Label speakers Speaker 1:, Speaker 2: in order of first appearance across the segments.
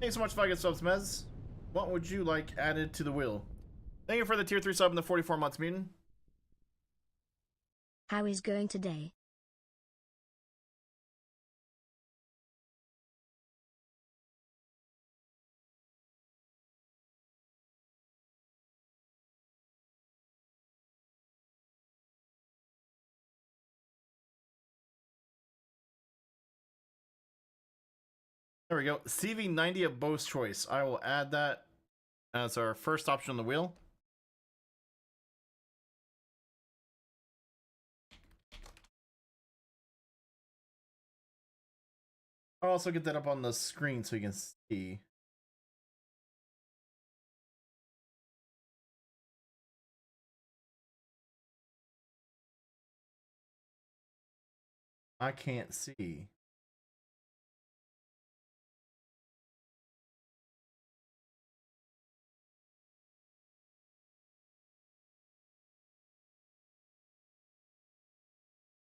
Speaker 1: Thanks so much for getting subs, Mez. What would you like added to the wheel? Thank you for the tier 3 sub in the 44 months, Mutant.
Speaker 2: How is going today?
Speaker 1: There we go. CV90 of Bo's choice. I will add that as our first option on the wheel. I'll also get that up on the screen so you can see. I can't see.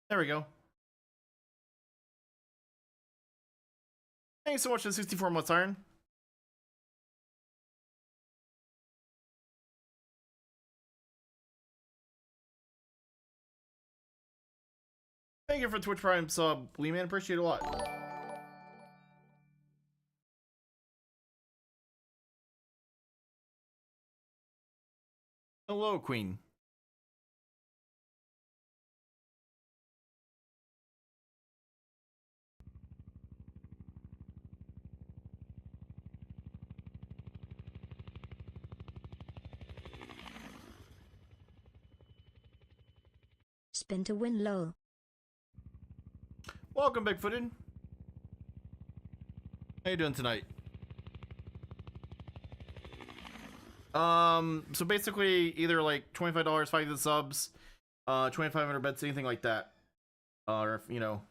Speaker 1: There we go. Thanks so much for the 64 months, Iron. Thank you for Twitch Prime sub, Lee Man. Appreciate it a lot. Hello, Queen.
Speaker 2: Spin to win low.
Speaker 1: Welcome, Bigfooted. How you doing tonight? So basically either like $25, 5 the subs, 2,500 bets, anything like that. Or if, you know.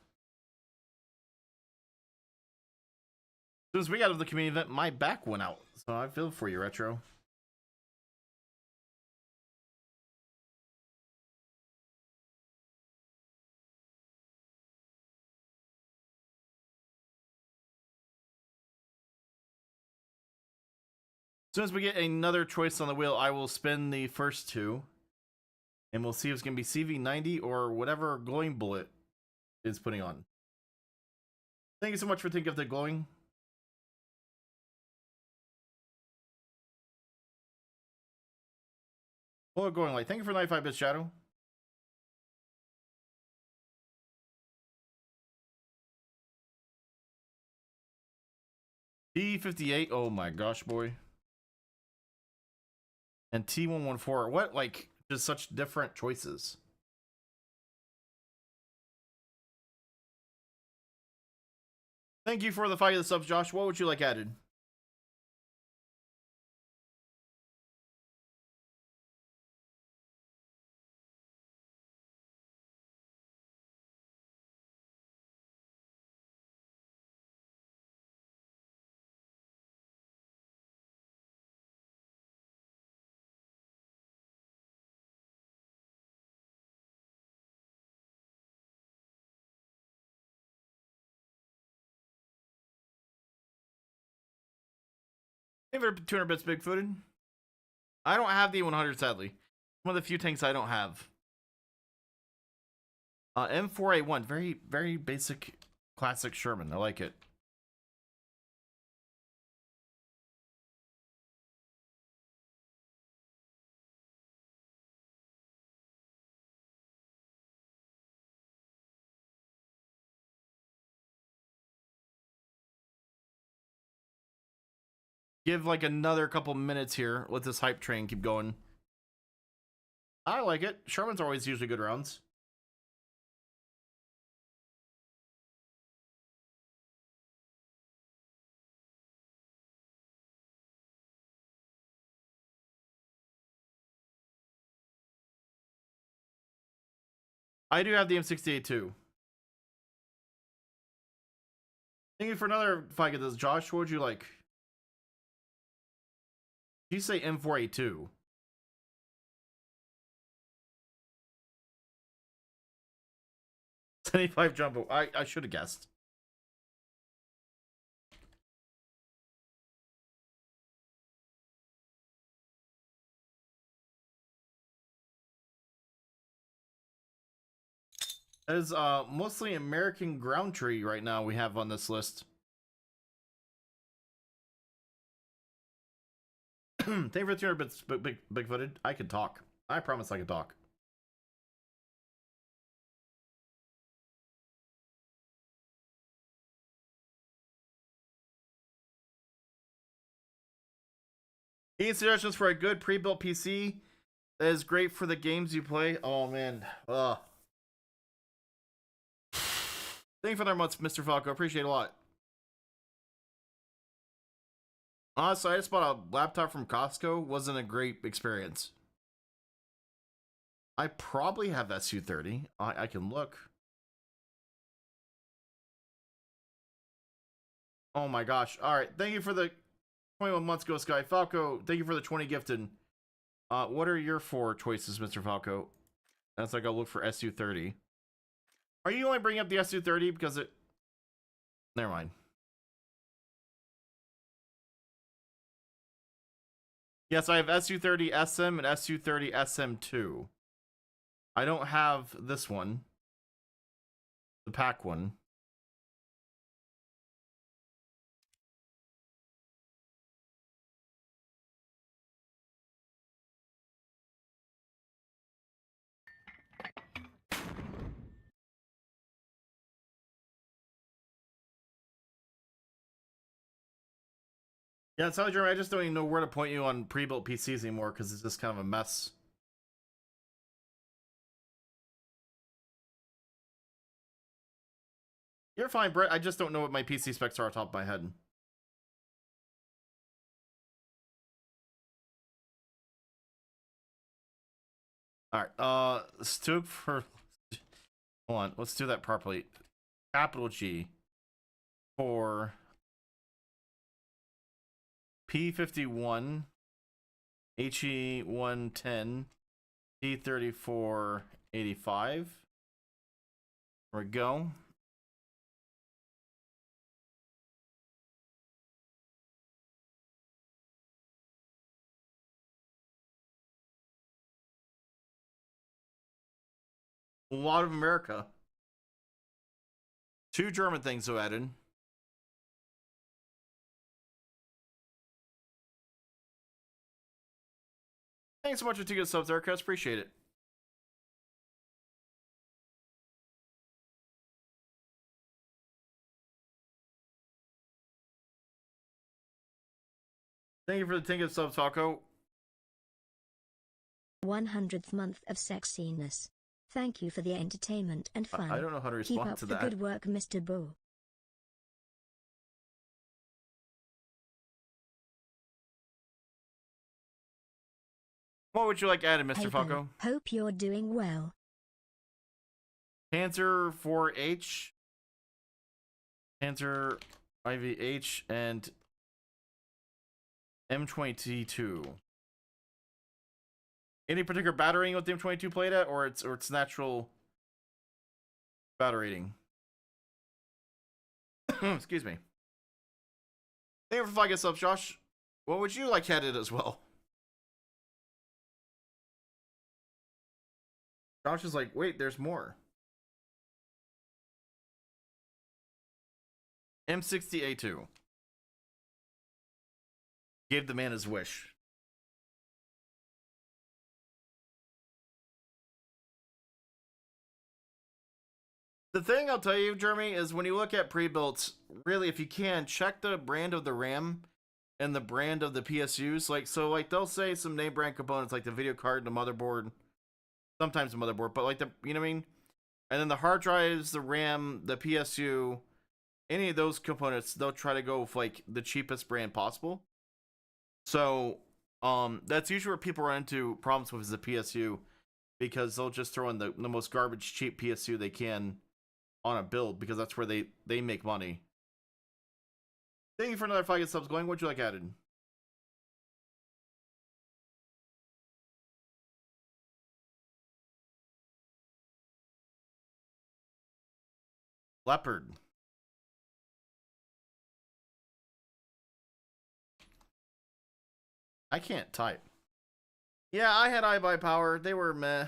Speaker 1: As soon as we got out of the community event, my back went out. So I feel for you, Retro. As soon as we get another choice on the wheel, I will spin the first two. And we'll see if it's going to be CV90 or whatever glowing bullet is putting on. Thank you so much for thinking of the glowing. Well, going like, thank you for 95 bits, Shadow. T58, oh my gosh, boy. And T114, what, like, just such different choices. Thank you for the 5 of the subs, Josh. What would you like added? Thank you for 200 bits, Bigfooted. I don't have the 100, sadly. One of the few tanks I don't have. M4A1, very, very basic, classic Sherman. I like it. Give like another couple minutes here. Let this hype train keep going. I like it. Sherman's always usually good rounds. I do have the M68 too. Thank you for another fight at this, Josh. What would you like? You say M4A2. 75 jumbo. I should have guessed. That is mostly American ground tree right now we have on this list. Thank you for the 200 bits, big-footed. I can talk. I promise I can talk. Any suggestions for a good pre-built PC that is great for the games you play? Oh man. Ugh. Thank you for the months, Mr. Falco. Appreciate it a lot. Honestly, I just bought a laptop from Costco. Wasn't a great experience. I probably have SU30. I can look. Oh my gosh. Alright, thank you for the 21 months, Ghost Guy. Falco, thank you for the 20 gifted. What are your 4 choices, Mr. Falco? That's like I'll look for SU30. Are you only bringing up the SU30 because it... Never mind. Yes, I have SU30 SM and SU30 SM2. I don't have this one. The pack one. Yeah, it's not Jeremy. I just don't even know where to point you on pre-built PCs anymore because it's just kind of a mess. You're fine, Brett. I just don't know what my PC specs are off the top of my head. Alright, let's do it for... Hold on, let's do that properly. Capital G for P51 HE110 T3485. There we go. A lot of America. 2 German things though added. Thanks so much for 2 good subs there, Chris. Appreciate it. Thank you for the 10 good subs, Falco.
Speaker 2: 100th month of sexiness. Thank you for the entertainment and fun.
Speaker 1: I don't know how to respond
Speaker 2: Keep up
Speaker 1: to
Speaker 2: the
Speaker 1: that.
Speaker 2: good work, Mr. Boo.
Speaker 1: What would you like added, Mr.
Speaker 2: Hey,
Speaker 1: Falco?
Speaker 2: Boo, hope you're doing well.
Speaker 1: Panzer 4H, Panzer IVH, and M22. Any particular battering with the M22 played at, or its natural battery rating? Excuse me. Thank you for 5 subs, Josh. What would you like added as well? Josh is like, wait, there's more. M60A2. Gave the man his wish. The thing I'll tell you, Jeremy, is when you look at pre-builts, really, if you can, check the brand of the RAM and the brand of the PSUs. Like they'll say some name brand components like the video card and the motherboard, sometimes the motherboard, but like you know what I mean? And then the hard drives, the RAM, the PSU, any of those components, they'll try to go with like the cheapest brand possible. So, that's usually where people run into problems with is the PSU, because they'll just throw in the most garbage cheap PSU they can on a build because that's where they make money. Thank you for another 5 subs going. What'd you like added? Leopard. I can't type. Yeah, I had iBuy Power. They were meh.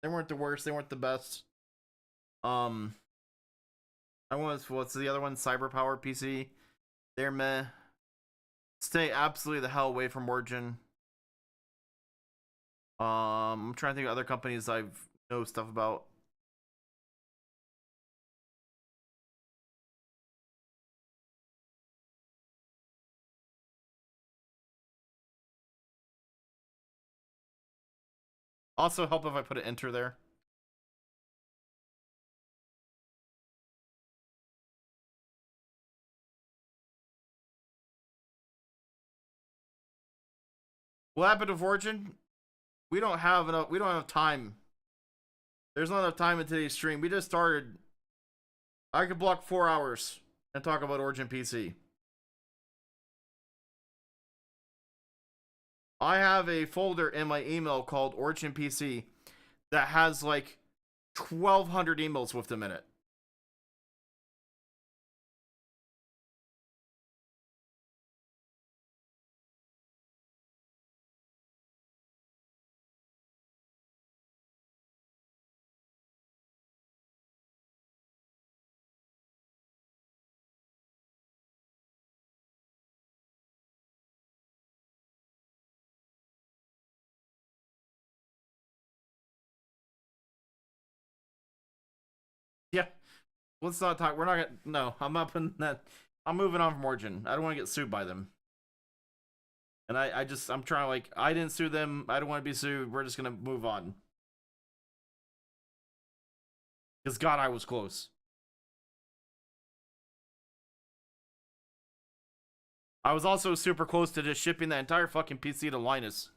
Speaker 1: They weren't the worst. They weren't the best. Um, I want what's the other one? Cyberpower PC. They're meh. Stay absolutely the hell away from Origin. I'm trying to think of other companies I've know stuff about. Also help if I put an enter there. What happened to Origin? We don't have enough. We don't have time. There's not enough time in today's stream. We just started. I could block 4 hours and talk about Origin PC. I have a folder in my email called Origin PC that has like 1,200 emails with them in it. Yeah, let's not talk. We're not gonna. No, I'm not putting that. I'm moving on from Origin. I don't want to get sued by them. And I'm trying to, like, I didn't sue them. I don't want to be sued. We're just gonna move on. Because God, I was close. I was also super close to just shipping that entire fucking PC to Linus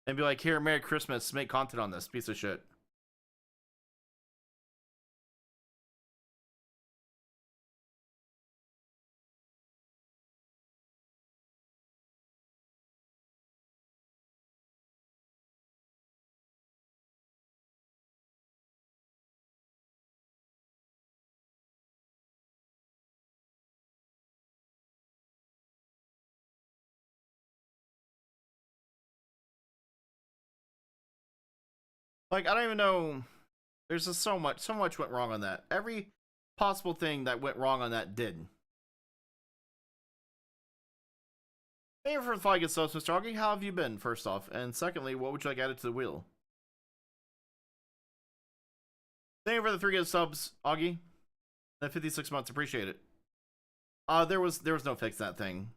Speaker 1: and be like, here, Merry Christmas, make content on this piece of shit. Like, I don't even know. There's just so much went wrong on that. Every possible thing that went wrong on that did. Thank you for the 5 good subs, Mr. Augie. How have you been, first off? And secondly, what would you like added to the wheel? Thank you for the 3 good subs, Augie. The 56 months, appreciate it. There was no fixing that thing.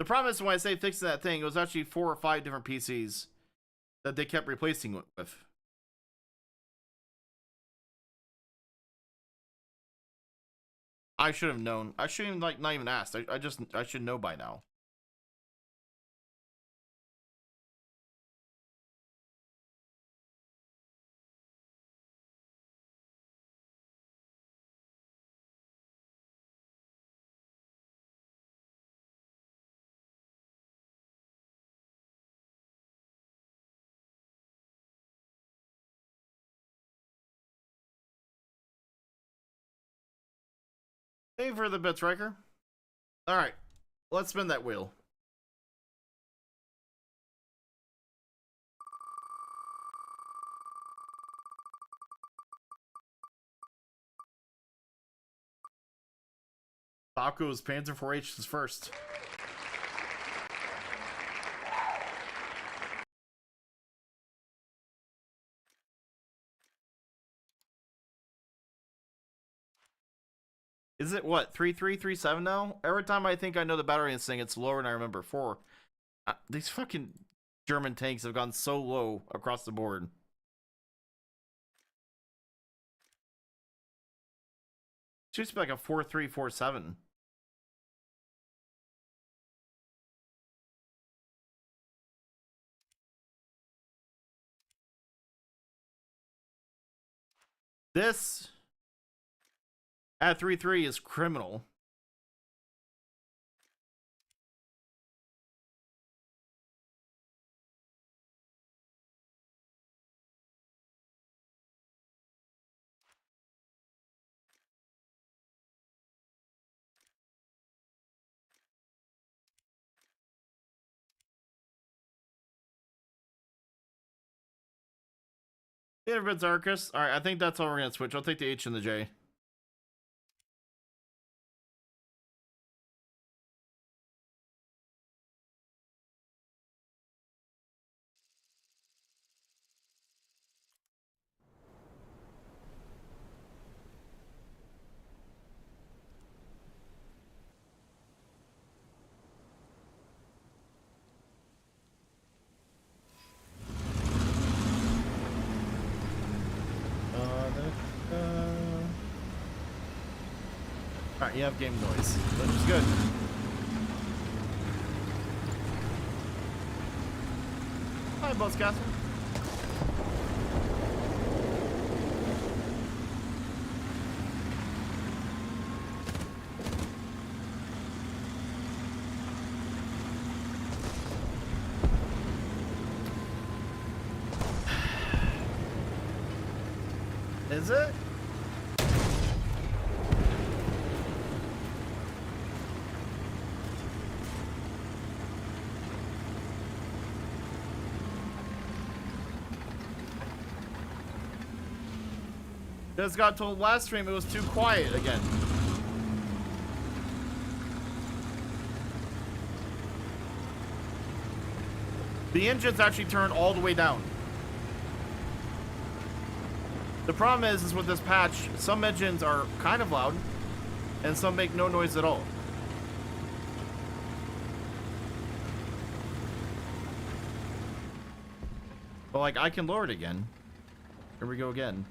Speaker 1: The problem is when I say fixing that thing, it was actually 4 or 5 different PCs that they kept replacing with. I should have known. I shouldn't even, like, not even asked. I should know by now. Thank you for the bits, Riker. Alright, let's spin that wheel. Taco's Panzer 4H is first. Is it what, 3337 now? Every time I think I know the battery instinct, thing, it's lower than I remember. 4. These fucking German tanks have gone so low across the board. It used to be like a 4347. This at 3.3 is criminal. Hey, everybody's Arcus. All right, I think that's all we're gonna switch. I'll take the H and the J. Alright, you have game noise, which is good. Hi, Buzzcaster. Is it? Just got told last stream it was too quiet again. The engine's actually turned all the way down. The problem is with this patch, some engines are kind of loud, and some make no noise at all. But like, I can lower it again. Here we go again.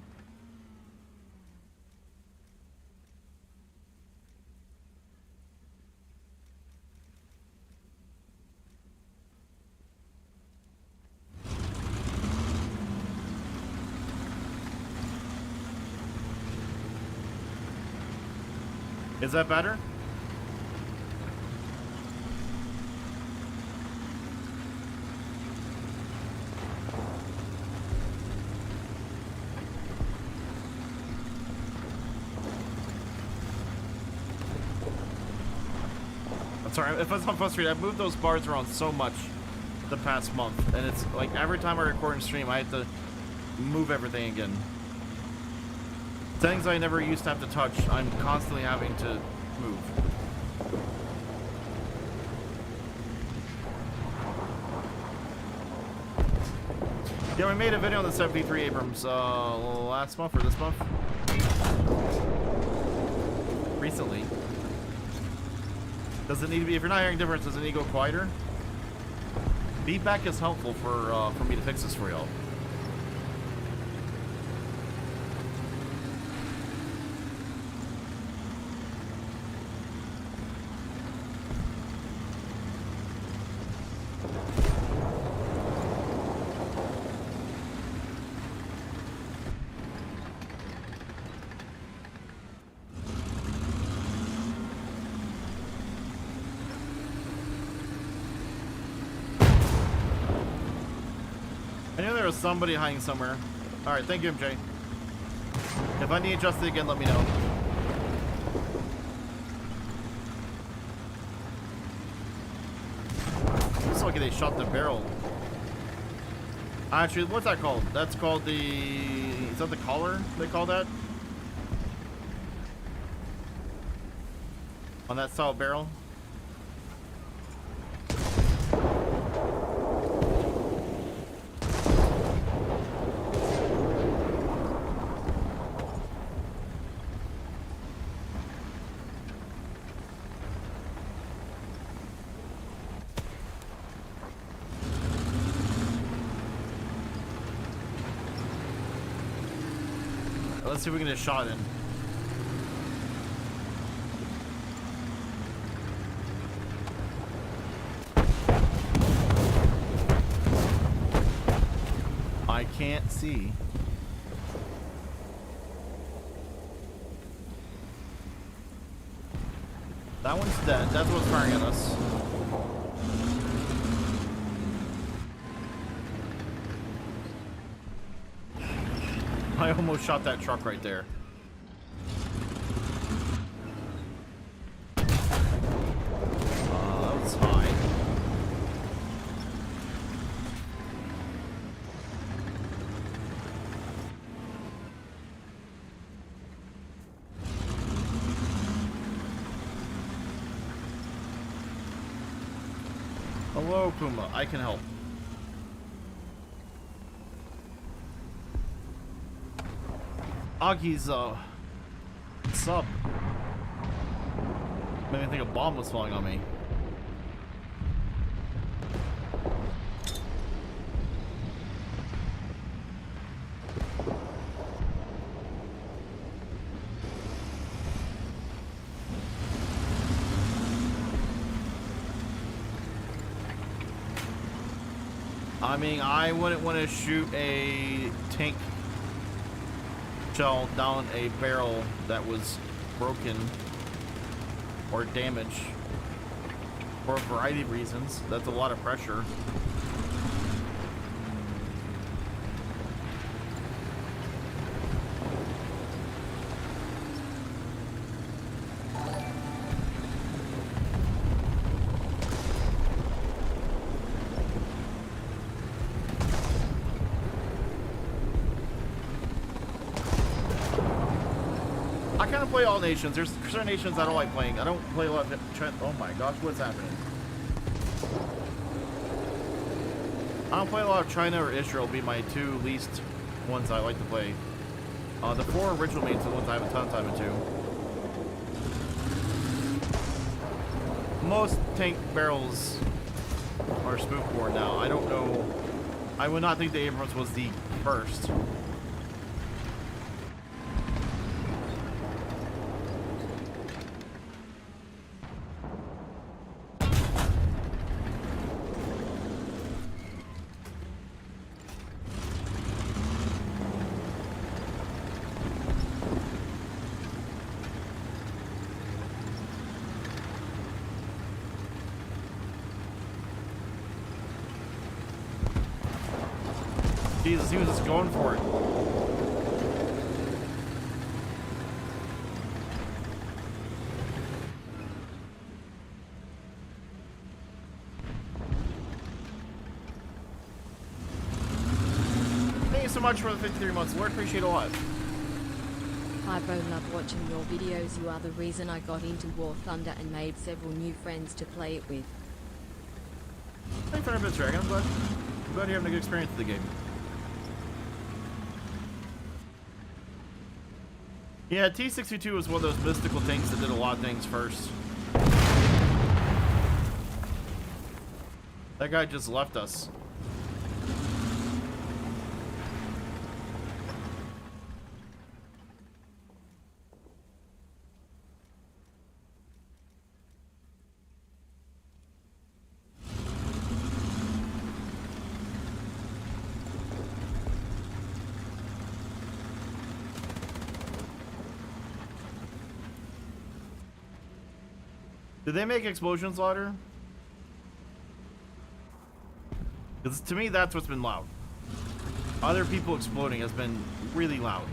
Speaker 1: Is that better? I'm sorry, if I'm frustrated, I've moved those bars around so much the past month, and it's like every time I record and stream, I have to move everything again. Things I never used to have to touch, I'm constantly having to move. Yeah, we made a video on the 73 Abrams last month or this month. Recently. Does it need to be, if you're not hearing difference, does it need to go quieter? Feedback is helpful for me to fix this for y'all. I knew there was somebody hiding somewhere. Alright, thank you, MJ. If I need adjusted again, let me know. Looks like they shot the barrel. Actually, what's that called? That's called the... Is that the collar they call that? On that style barrel? Let's see if we can get a shot in. I can't see. That one's dead. That's what's firing at us. I almost shot that truck right there. That was high. Hello, Puma. I can help. Agi's sub made me think a bomb was falling on me. I mean, I wouldn't want to shoot a tank shell down a barrel that was broken or damaged for a variety of reasons. That's a lot of pressure. I kind of play all nations. There's certain nations I don't like playing. I don't play a lot of... Oh my gosh, what's happening? I don't play a lot of China or Israel. Be my two least ones I like to play. The 4 original mains are the ones I have a ton of time into. Most tank barrels are smoothbore now. I don't know. I would not think the Abrams was the first. Jesus, he was just going for it. Thank you so much for the 53 months, Lord. Appreciate it a lot.
Speaker 3: Hi bro, love watching your videos. You are the reason I got into War Thunder and made several new friends to play it with.
Speaker 1: Thanks for having Dragon. I'm glad you're having a good experience with the game. Yeah, T-62 was one of those mystical tanks that did a lot of things first. That guy just left us. Did they make explosions louder? Because to me, that's what's been loud. Other people exploding has been really loud.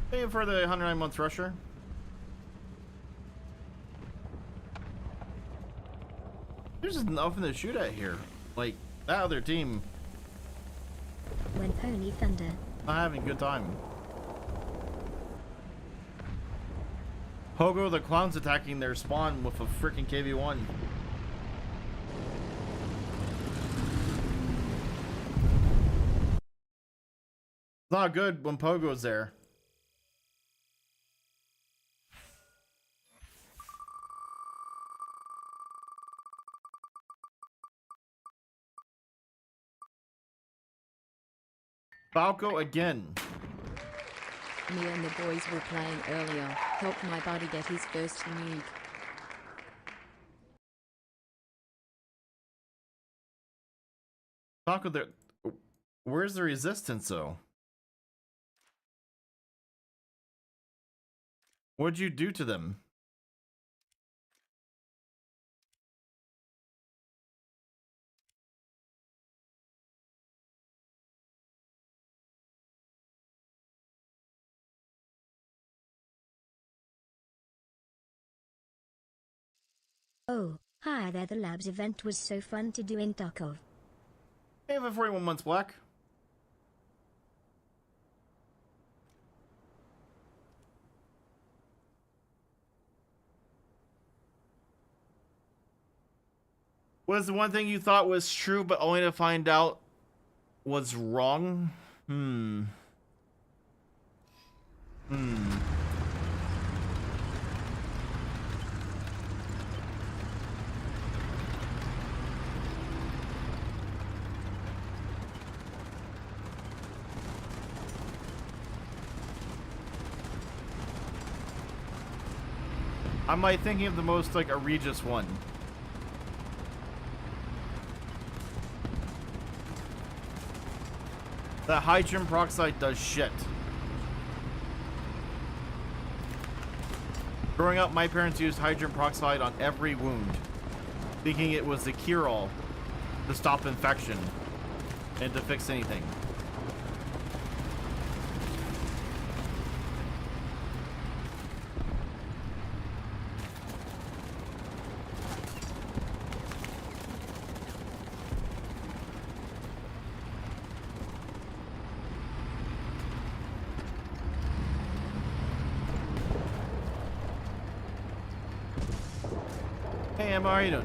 Speaker 1: Thank you for the 109 months rusher. There's just nothing to shoot at here. Like, that other team
Speaker 2: When Pony Thunder.
Speaker 1: not having a good time. Pogo the Clown's attacking their spawn with a freaking KV-1. It's not good when Pogo's there. Falco again.
Speaker 3: Me and the boys were playing earlier. Helped my buddy get his first nuke.
Speaker 1: Falco there. Where's the resistance though? What'd you do to them?
Speaker 2: Oh, hi there. The labs event was so fun to do in Tarkov.
Speaker 1: Hey, I have 41 months black. Was the one thing you thought was true, but only to find out was wrong? Hmm. Am I thinking of the most, like, egregious one? The hydrogen peroxide does shit. Growing up, my parents used hydrogen peroxide on every wound, thinking it was the cure-all to stop infection and to fix anything. Hey, Emma, how are you doing?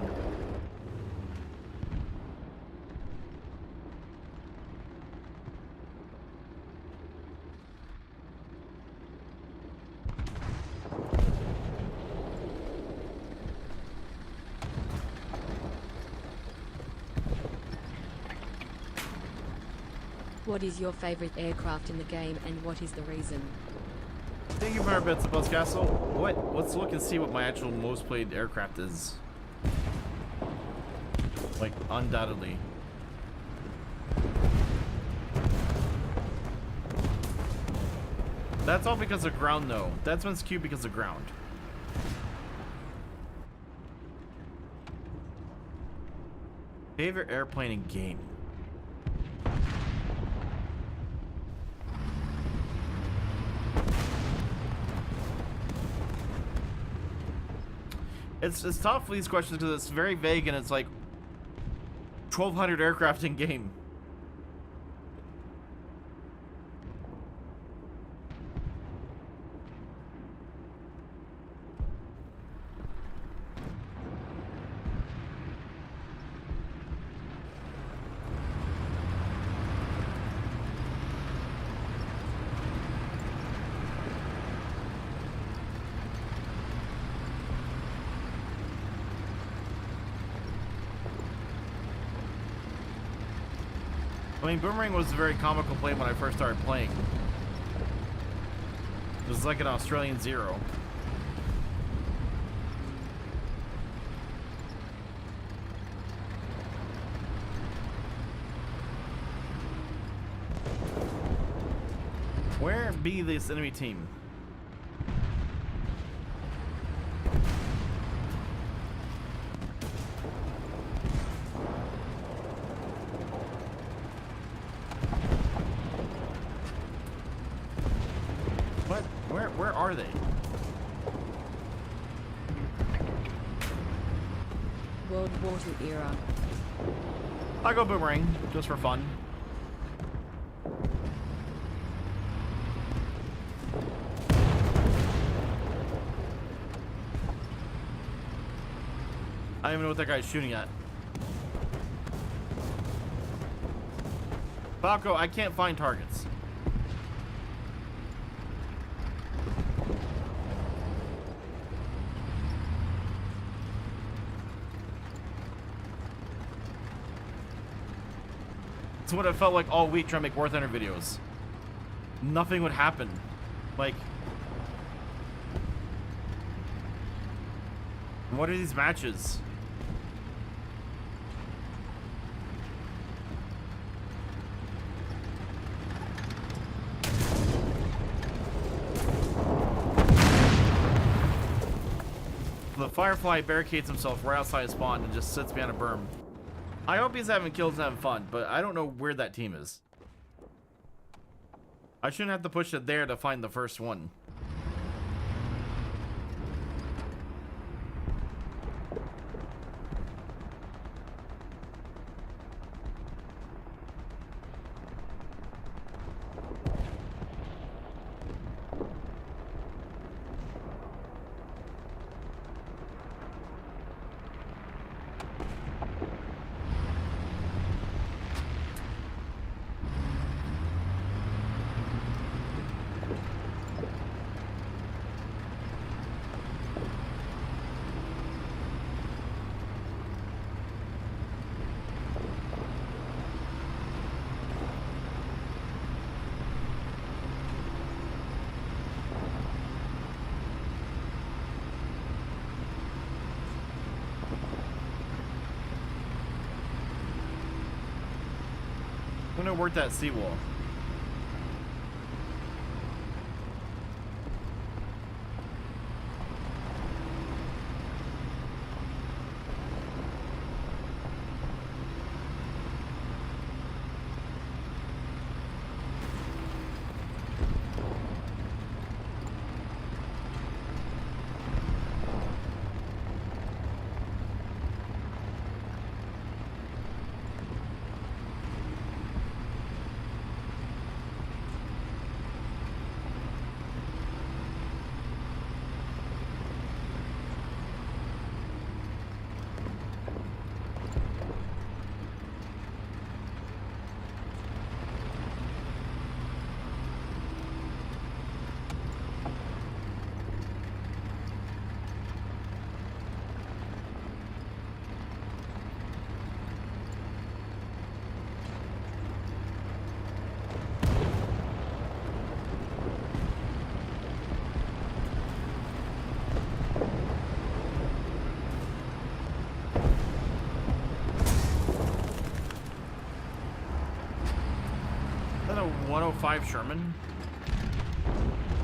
Speaker 3: What is your favorite aircraft in the game and what is the reason?
Speaker 1: Thank you for our bits, Buzzcastle. What? Let's look and see what my actual most played aircraft is. Like, undoubtedly. That's all because of ground, though. That's one's cute because of ground. Favorite airplane in game. It's tough for these questions because it's very vague and it's like 1,200 aircraft in game. I mean, Boomerang was a very comical play when I first started playing. It was like an Australian Zero. Where be this enemy team? What? Where are they?
Speaker 3: World War II era.
Speaker 1: I'll go Boomerang, just for fun. I don't even know what that guy's shooting at. Falco, I can't find targets. It's what it felt like all week trying to make War Thunder videos. Nothing would happen. Like, what are these matches? Firefly barricades himself right outside his spawn and just sits behind a berm. I hope he's having kills and having fun, but I don't know where that team is. I shouldn't have to push it there to find the first one. I'm gonna work that seawall. Is that a 105 Sherman?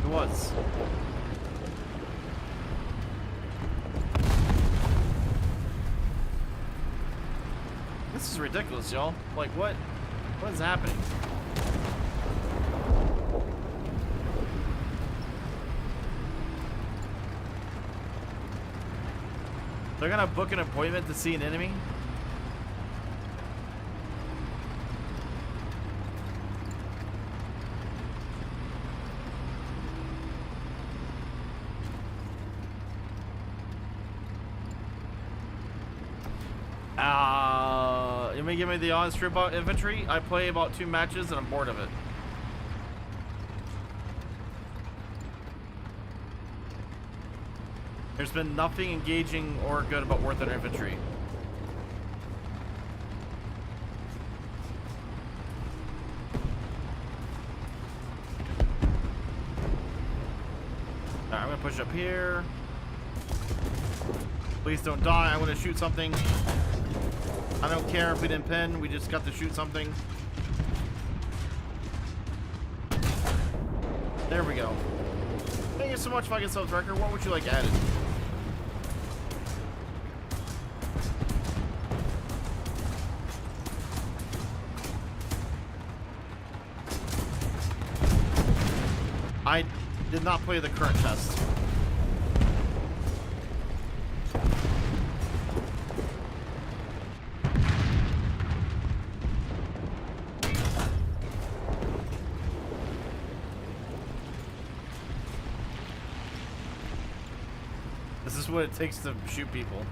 Speaker 1: It was. This is ridiculous, y'all. Like, what? What is happening? They're gonna book an appointment to see an enemy? You may give me the honest strip out infantry. I play about 2 matches and I'm bored of it. There's been nothing engaging or good about War Thunder infantry. Alright, I'm gonna push up here. Please don't die. I want to shoot something. I don't care if we didn't pin. We just got to shoot something. There we go. Thank you so much, Fucking Subs Record. What would you like added? I did not play the current test. This is what it takes to shoot people.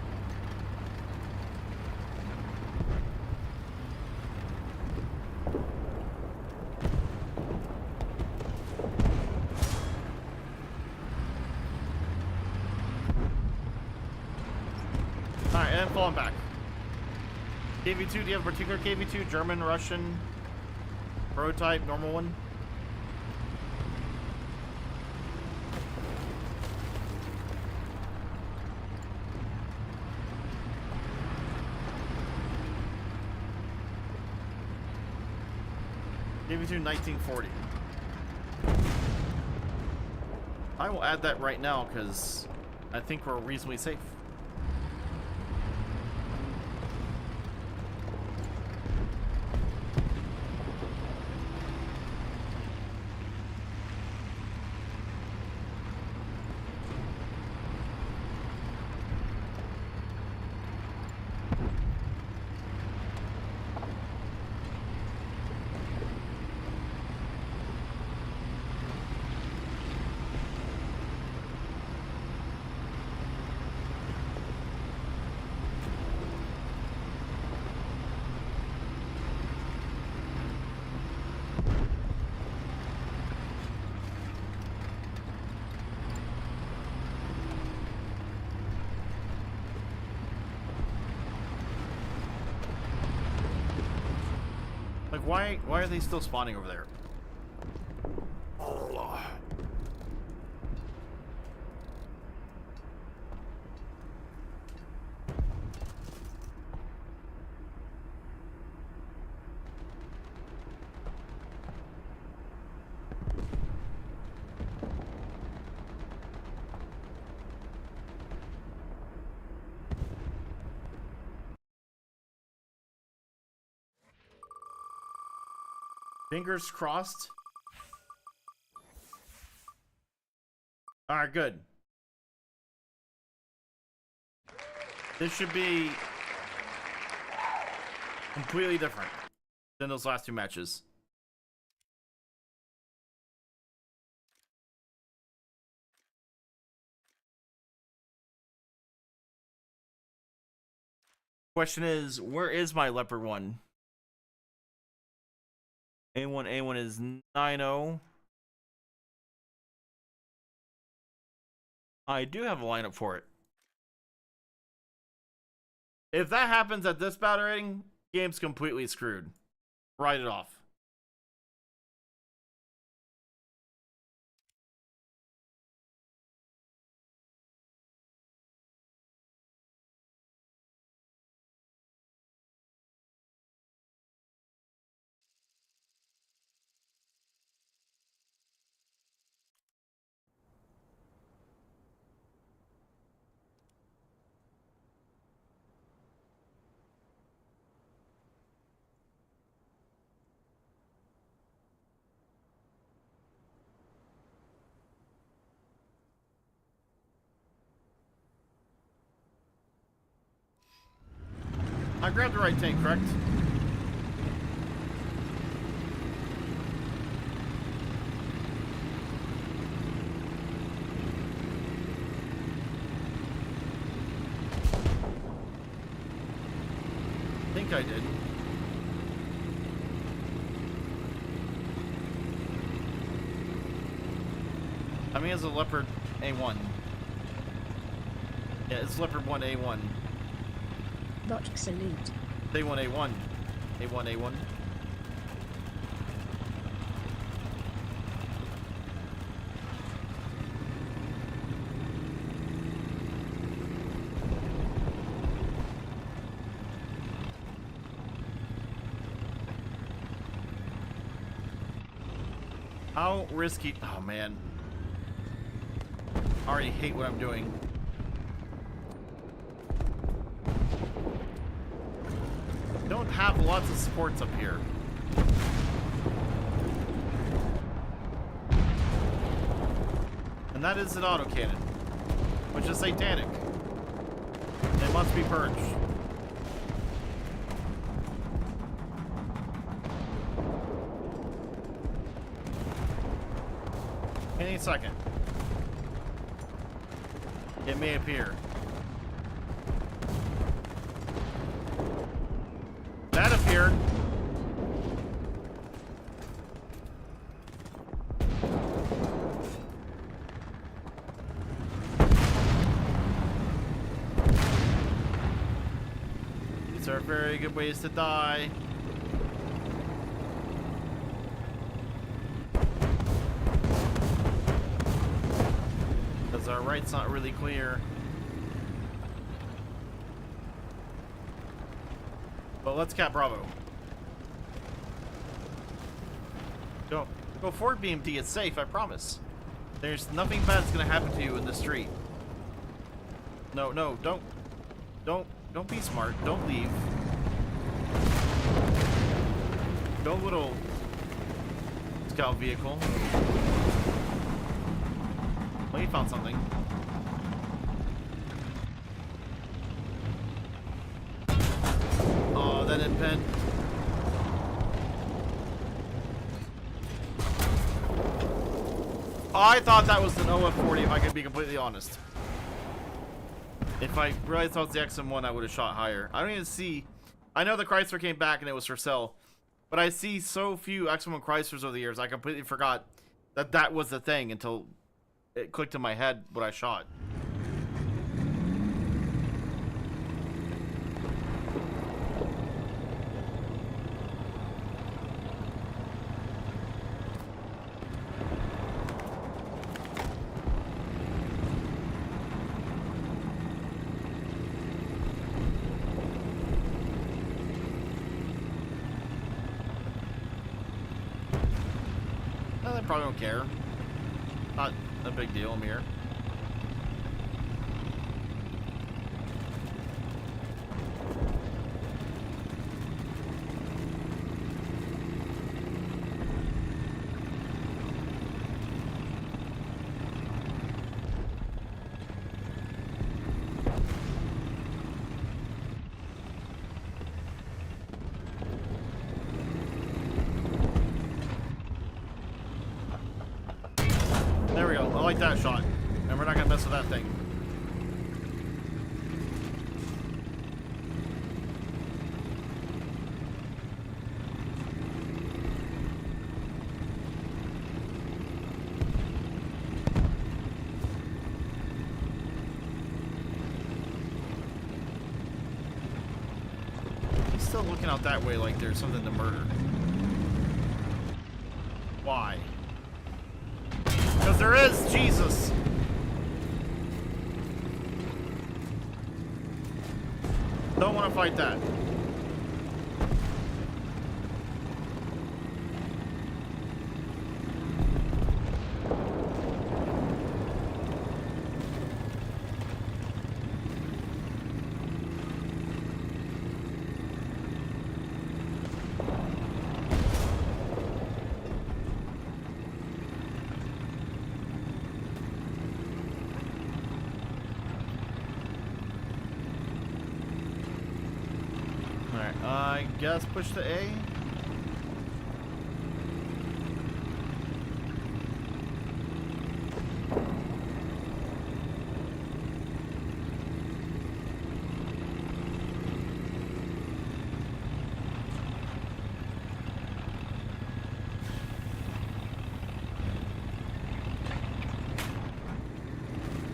Speaker 1: Alright, and falling back. KV2, do you have a particular KV2? German, Russian, prototype, normal one? KV2 1940. I will add that right now because I think we're reasonably safe. Like, why are they still spawning over there? Oh. Fingers crossed. Alright, good. This should be completely different than those last two matches. Question is, where is my leopard one? A1 is 9-0. I do have a lineup for it. If that happens at this battle rating, game's completely screwed. Write it off. I grabbed the right tank, correct? I think I did. I mean, it's a Leopard A1. Yeah, it's Leopard 1 A1.
Speaker 2: Dot salute.
Speaker 1: A1 A1. A1 A1. How risky? Oh man. I already hate what I'm doing. Don't have lots of supports up here. And that is an autocannon, which is satanic. It must be purged. Any second. It may appear. That appeared. These are very good ways to die. Because our right's not really clear. But let's cap Bravo. Go forward, BMT. It's safe, I promise. There's nothing bad's gonna happen to you in the street. No, don't be smart. Don't leave. Go, little scout vehicle. Well, you found something. Oh, that didn't pen. I thought that was an OF-40, if I can be completely honest. If I realized that was the XM1, I would have shot higher. I don't even see... I know the Chrysler came back and it was for sale, but I see so few XM1 Chryslers over the years, I completely forgot that that was the thing until it clicked in my head what I shot. They probably don't care. Not a big deal, I'm here. There we go. I like that shot. And we're not gonna mess with that thing. He's still looking out that way like there's something to murder. Why? Because there is, Jesus. Don't want to fight that. Alright, I guess push the A.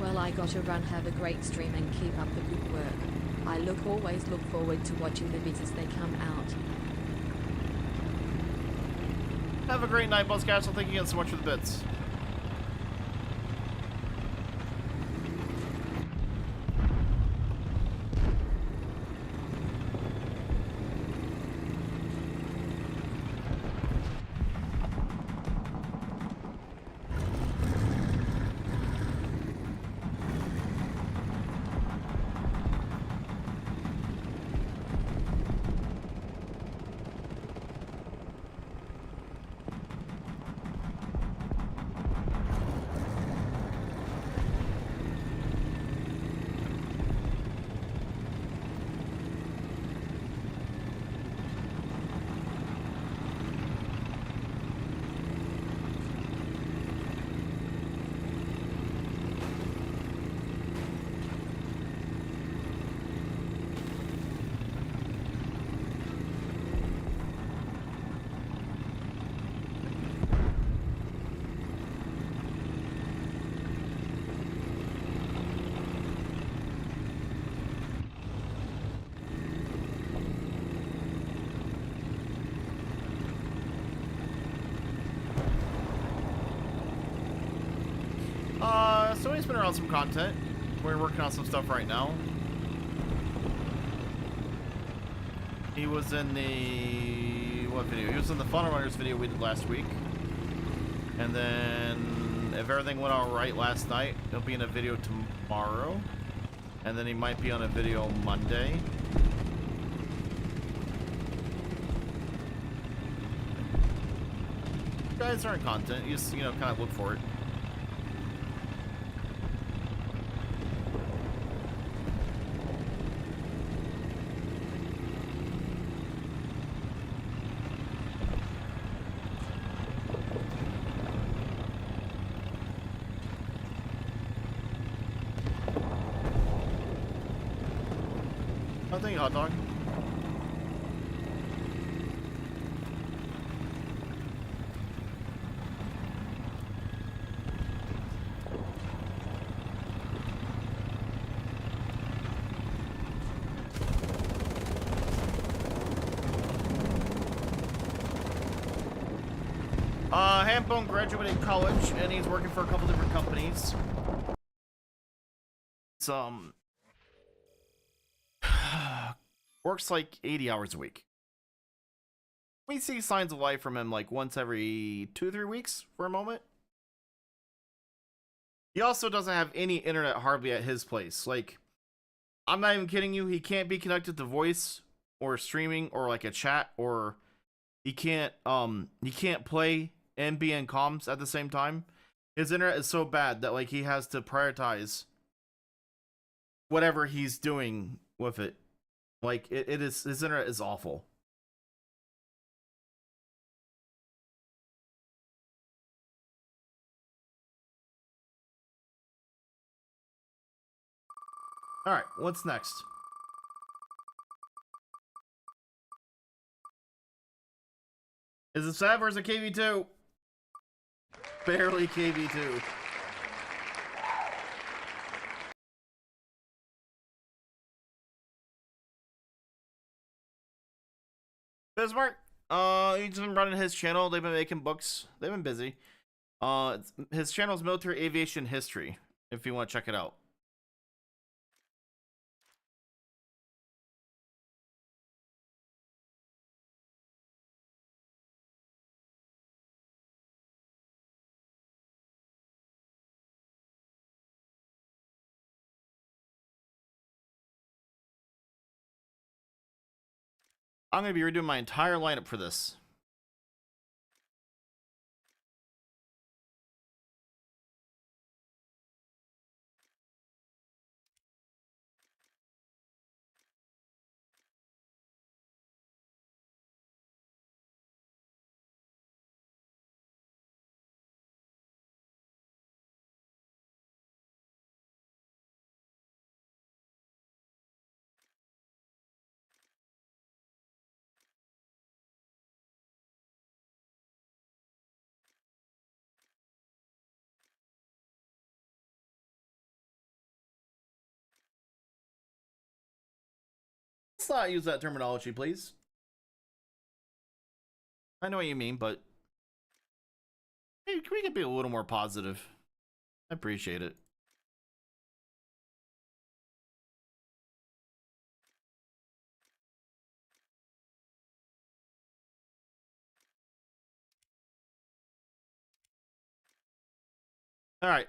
Speaker 3: Well, I gotta run. Have a great stream and keep up the good work. I always look forward to watching the bits as they come out.
Speaker 1: Have a great night, Buzzcastle. Thank you again so much for the bits. So he's been around some content. We're working on some stuff right now. He was in the... what video? He was in the Funnel Runners video we did last week. And then, if everything went alright last night, he'll be in a video tomorrow. And then he might be on a video Monday. You guys are in content. You just, you know, kind of look for it. Nothing, hot dog. Handbone graduated college and he's working for a couple different companies. It's works like 80 hours a week. We see signs of life from him like once every 2-3 weeks for a moment. He also doesn't have any internet hardly at his place. Like, I'm not even kidding you. He can't be connected to voice or streaming or like a chat, or he can't play and be in comms at the same time. His internet is so bad that like he has to prioritize whatever he's doing with it. Like it is, his internet is awful. All right, what's next? Is it Sav or is it KV2? Barely KV2. Bismarck, he's been running his channel. They've been making books. They've been busy. His channel's Military Aviation History, if you want to check it out. I'm going to be redoing my entire lineup for this. Let's not use that terminology, please. I know what you mean, but hey, we could be a little more positive. I appreciate it. All right.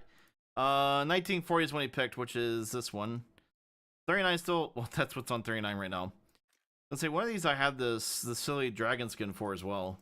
Speaker 1: 1940 is when he picked, which is this one. 39 still, well, that's what's on 39 right now. Let's say one of these I had the silly dragon skin for as well.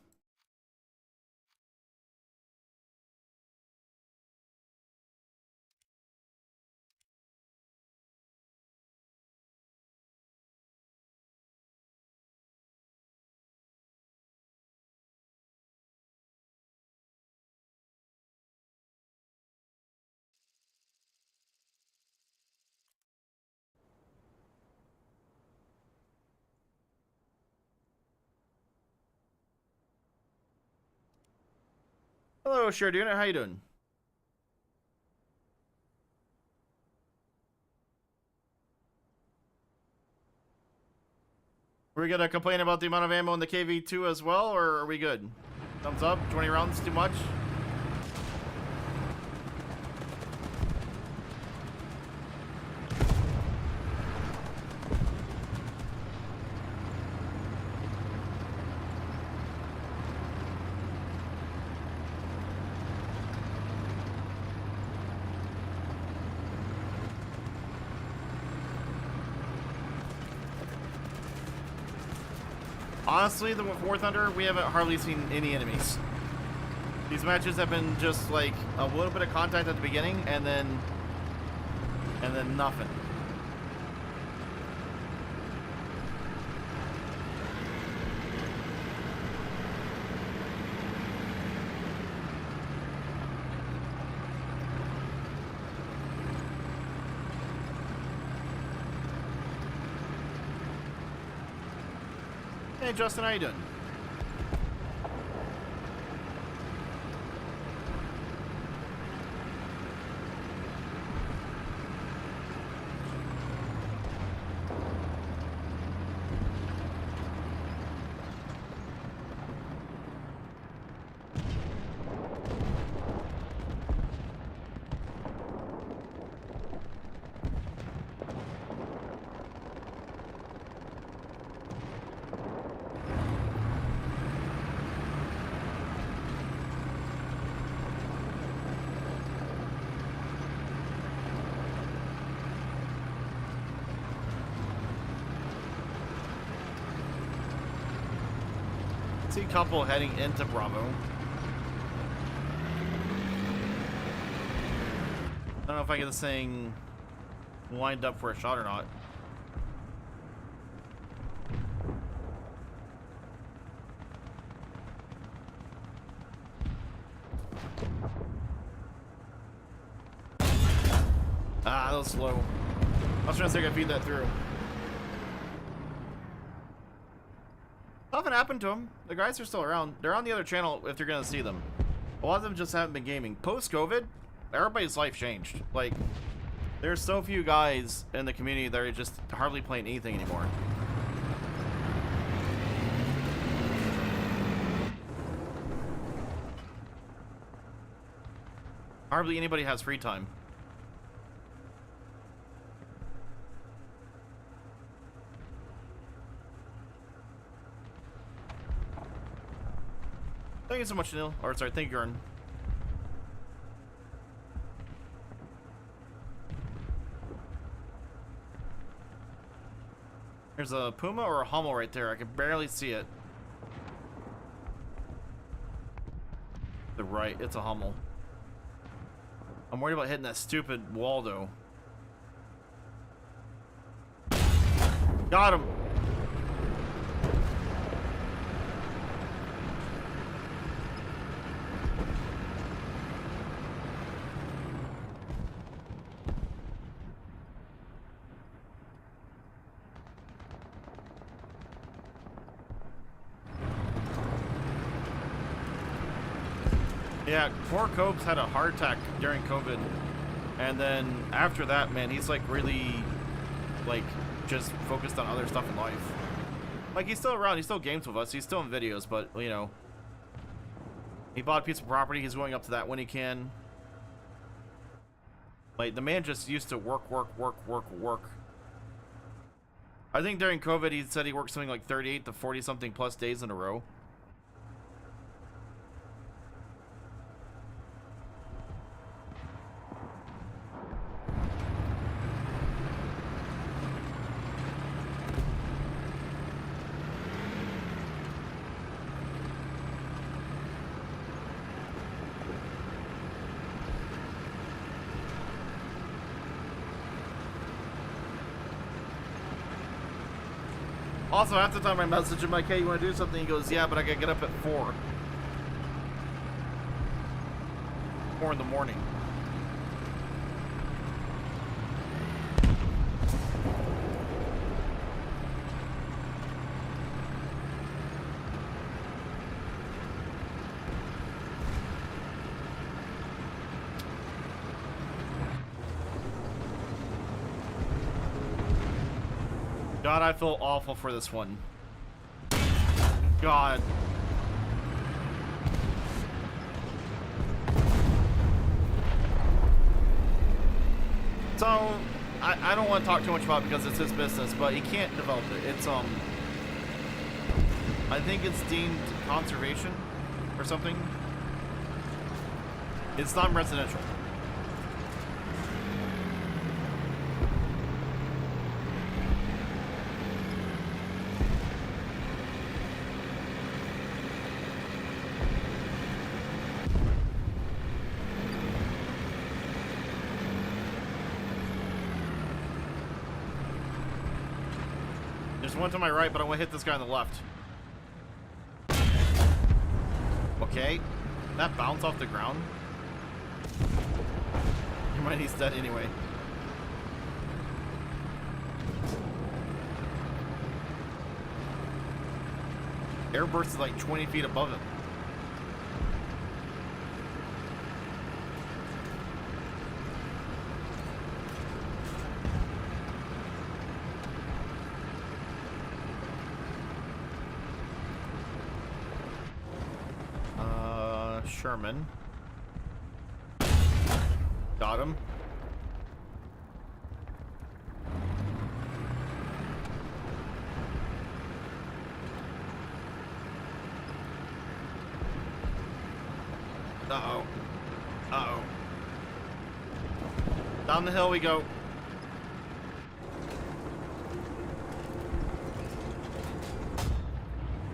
Speaker 1: Hello, Sharduna, how you doing? Are we gonna complain about the amount of ammo in the KV2 as well, or are we good? Thumbs up, 20 rounds too much? Honestly, the War Thunder, we haven't hardly seen any enemies. These matches have been just like a little bit of contact at the beginning, and then nothing. Hey Justin, how you doing? see a couple heading into Bravo. I don't know if I get this thing lined up for a shot or not. Ah, that was slow. I was trying to see if I could feed that through. Nothing happened to them. The guys are still around. They're on the other channel if you're gonna see them. A lot of them just haven't been gaming. Post-COVID, everybody's life changed. Like, there's so few guys in the community that are just hardly playing anything anymore. Hardly anybody has free time. Thank you so much, Neil. Or sorry, thank you, Gordon. There's a Puma or a Hummel right there. I can barely see it. The right, it's a Hummel. I'm worried about hitting that stupid wall, though. Got him. Yeah, poor Copes had a heart attack during COVID. And then after that, man, he's like really, like, just focused on other stuff in life. Like, he's still around, he still games with us, he's still in videos, but, you know. He bought a piece of property, he's going up to that when he can. Like, the man just used to work. I think during COVID, he said he worked something like 38 to 40 something plus days in a row. Also, half the time I message him like, hey, you want to do something? He goes, yeah, but I gotta get up at 4. 4 in the morning. God, I feel awful for this one. God. So, I don't want to talk too much about it because it's his business, but he can't develop it. It's, I think it's deemed conservation or something. It's non-residential. There's one to my right, but I want to hit this guy on the left. Okay. That bounced off the ground. Never mind, he's dead anyway. Airburst is like 20 feet above him. Sherman. Got him. Uh-oh. Uh-oh. Down the hill we go.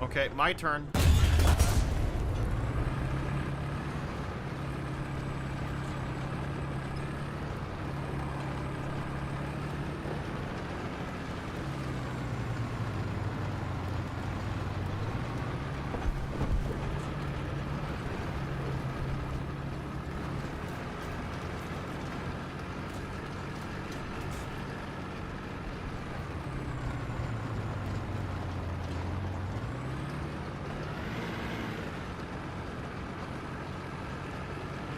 Speaker 1: Okay, my turn.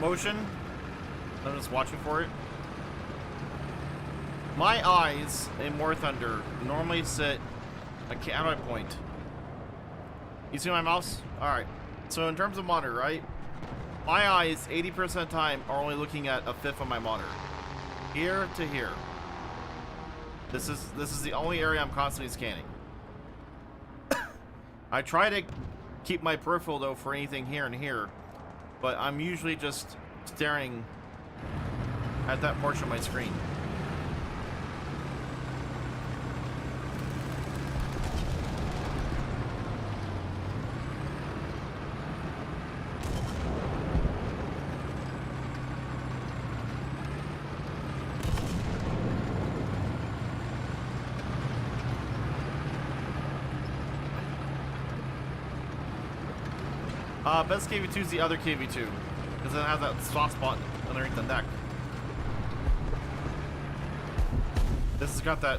Speaker 1: motion. I'm just watching for it. My eyes in War Thunder normally sit a counter point. You see my mouse? Alright. So in terms of monitor, right? My eyes 80% of the time are only looking at a fifth of my monitor. Here to here. This is the only area I'm constantly scanning. I try to keep my peripheral though for anything here and here, but I'm usually just staring at that portion of my screen. Best KV2 is the other KV2, because it has that soft spot underneath the neck. This has got that.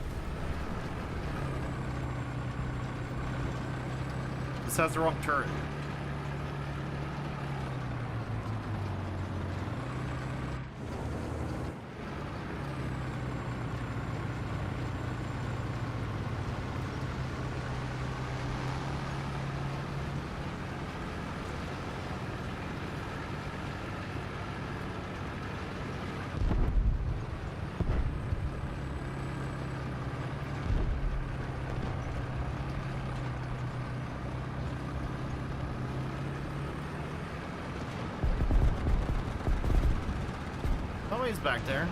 Speaker 1: This has the wrong turret. Somebody's back there.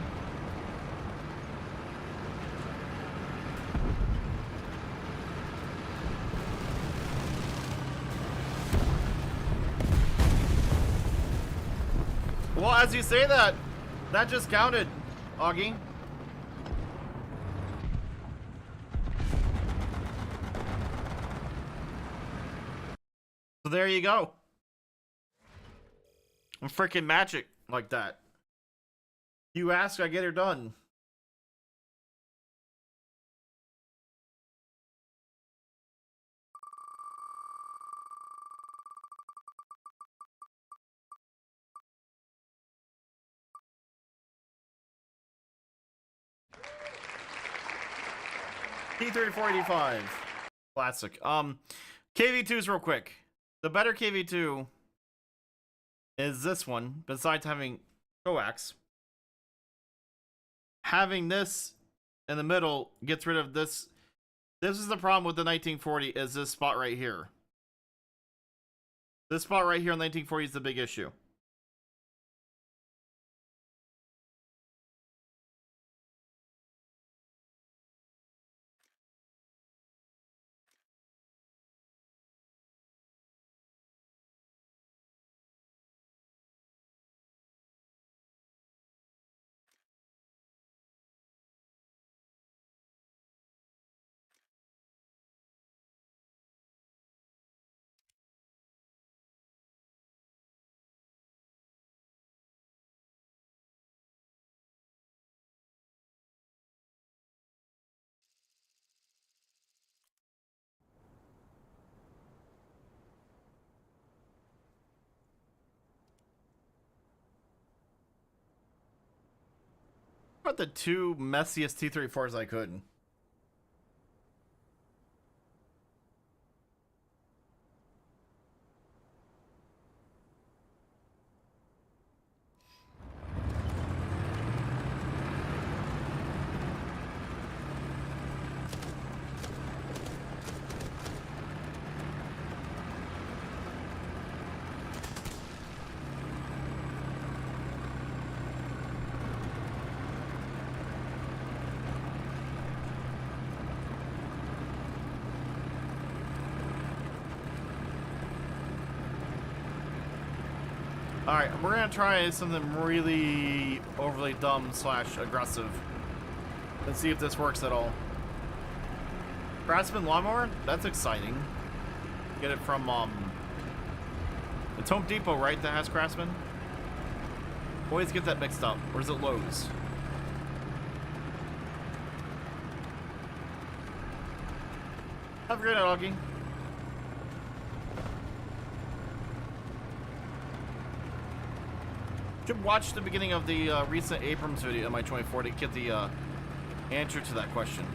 Speaker 1: Well, as you say that, that just counted, Augie. So there you go. I'm freaking magic like that. You ask, I get her done. T-3485. Classic. KV2s real quick. The better KV2 is this one, besides having coax. Having this in the middle gets rid of this. This is the problem with the 1940, is this spot right here. This spot right here on 1940 is the big issue. About the two messiest T-34s I could. Alright, we're gonna try something really overly dumb / aggressive. Let's see if this works at all. Craftsman lawnmower? That's exciting. Get it from, it's Home Depot, right, that has Craftsman? Always get that mixed up. Or is it Lowe's? Have a great night, Augie. Should watch the beginning of the recent Abrams video in my 24 to get the answer to that question.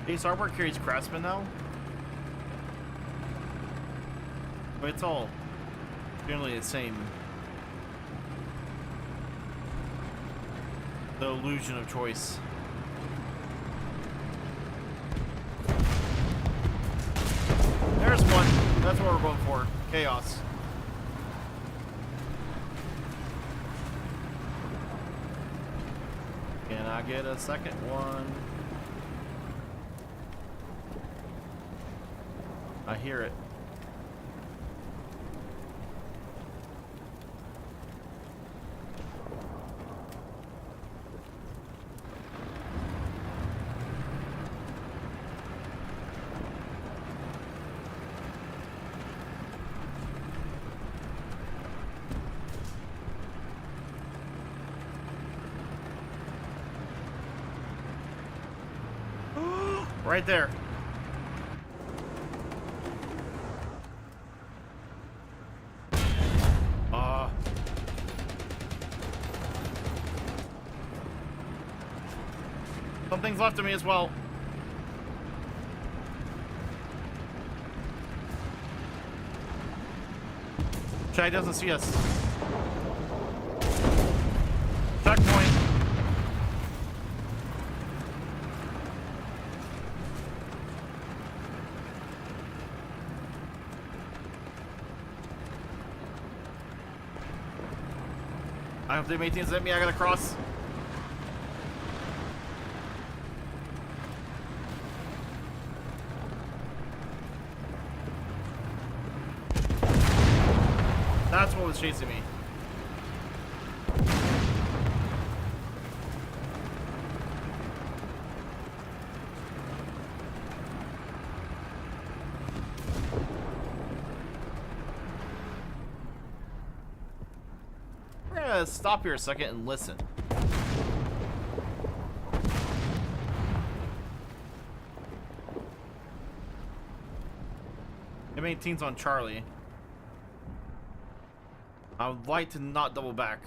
Speaker 1: Ace Hardware carries Craftsman now? But it's all generally the same. The illusion of choice. There's one. That's what we're going for. Chaos. Can I get a second one? I hear it. Right there. Something's left of me as well. Chai doesn't see us. Checkpoint. I hope they make things at me. I gotta cross. That's what was chasing me. We're gonna stop here a second and listen. M18's on Charlie. I would like to not double back.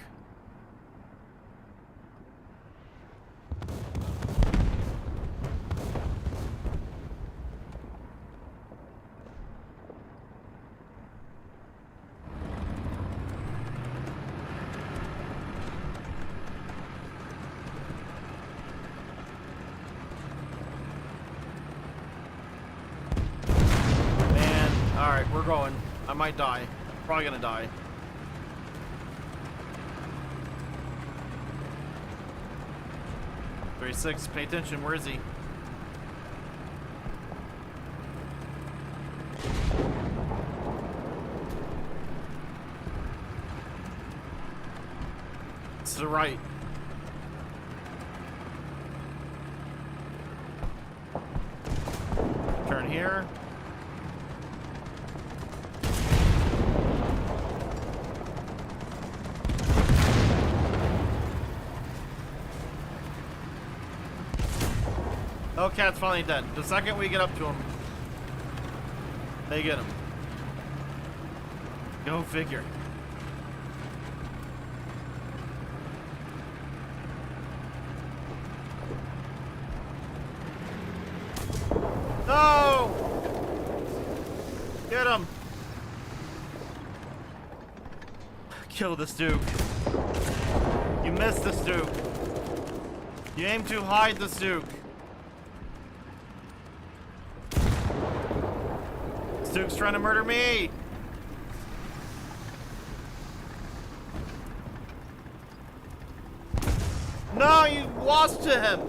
Speaker 1: Man, alright, we're going. I might die. Probably gonna die. Six, pay attention. Where is he? It's to the right. Turn here. Oh, cat's finally dead. The second we get up to him, they get him. Go figure. No! Get him! Kill this Duke. You missed this Duke. You aim too high, this Duke. Duke's trying to murder me! No, you lost to him!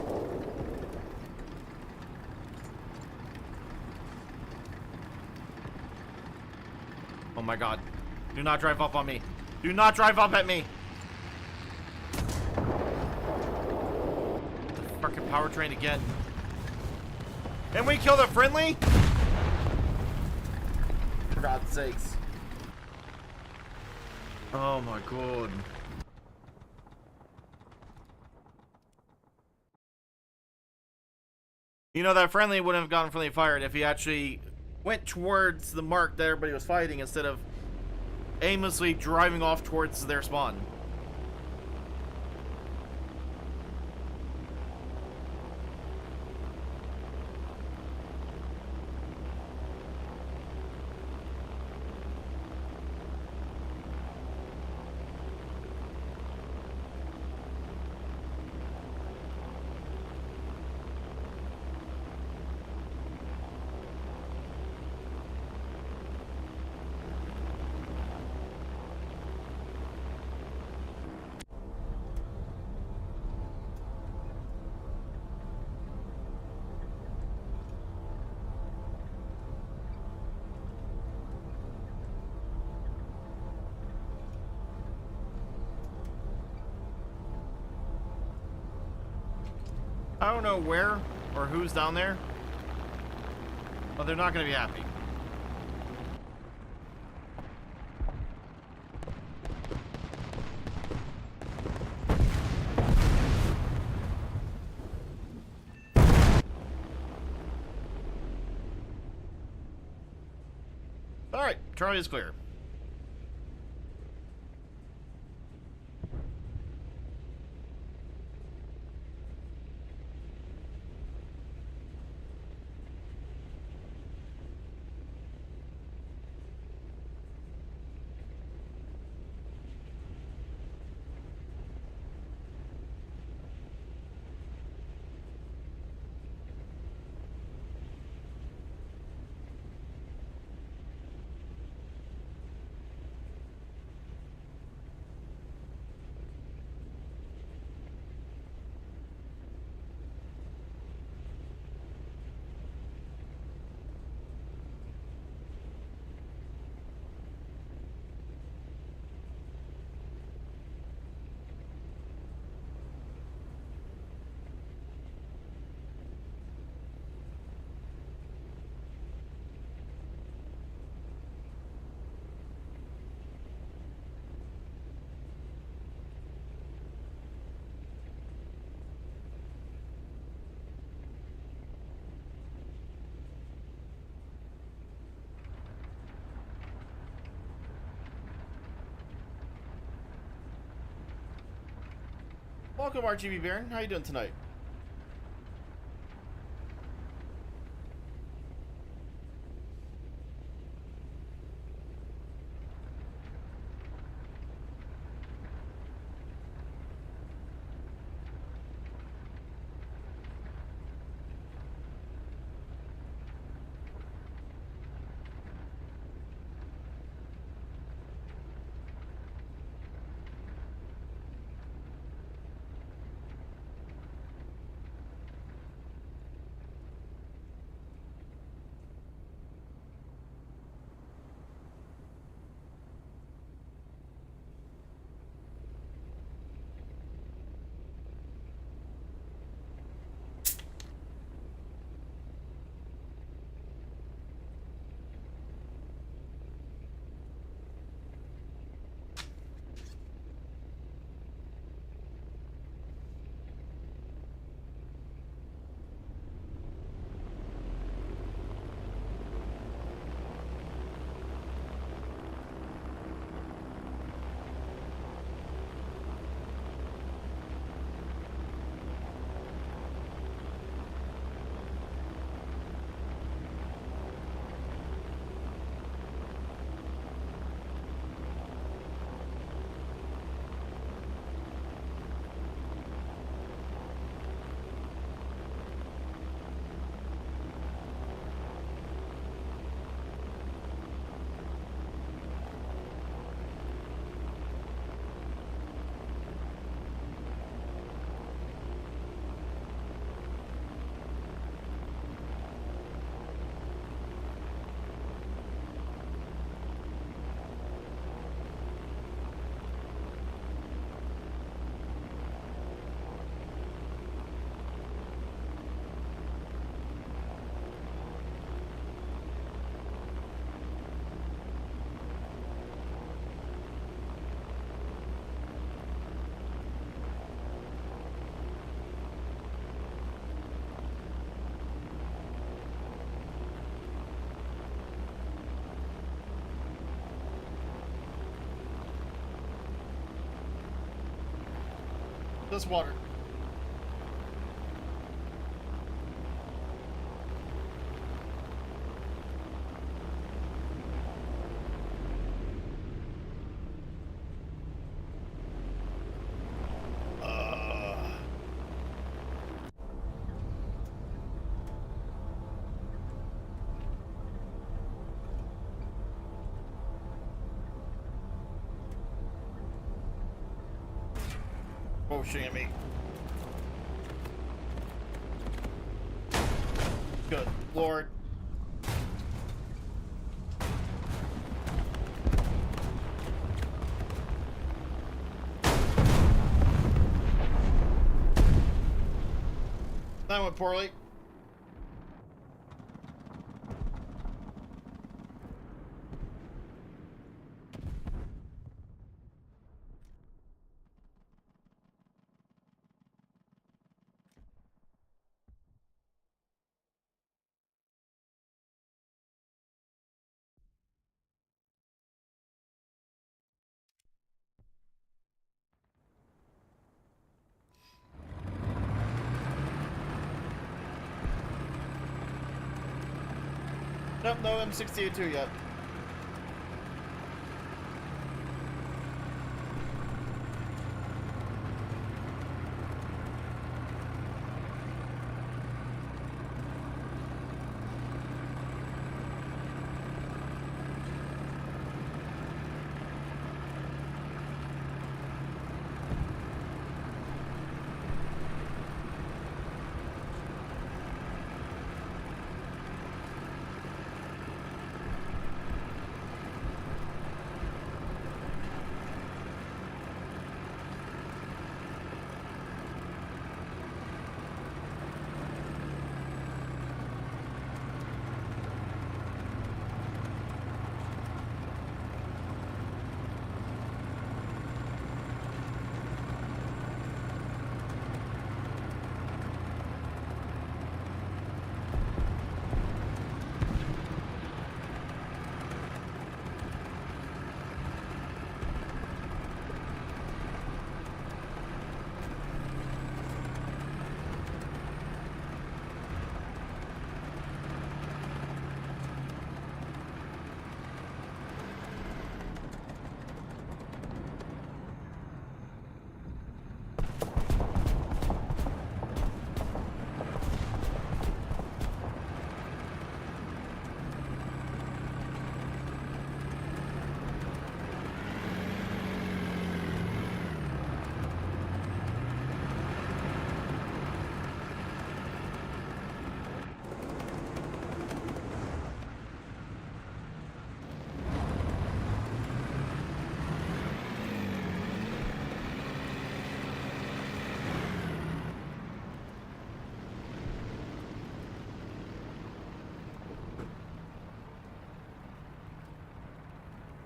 Speaker 1: Oh my god. Do not drive up on me. Do not drive up at me! The fucking powertrain again. And we killed a friendly? For God's sakes. Oh my god. You know, that friendly wouldn't have gotten friendly fired if he actually went towards the mark that everybody was fighting instead of aimlessly driving off towards their spawn. I don't know where or who's down there, but they're not going to be happy. Alright, Charlie is clear. Welcome, RGB Baron. How you doing tonight? This water. Oh, shooting at me. Good Lord. That went poorly. Nope, no M68 yet.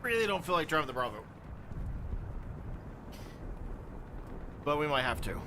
Speaker 1: Really don't feel like driving the Bravo. But we might have to.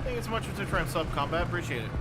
Speaker 1: Thank you so much for trying sub combat. Appreciate it.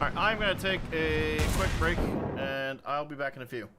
Speaker 1: Alright, I'm gonna take a quick break, and I'll be back in a few.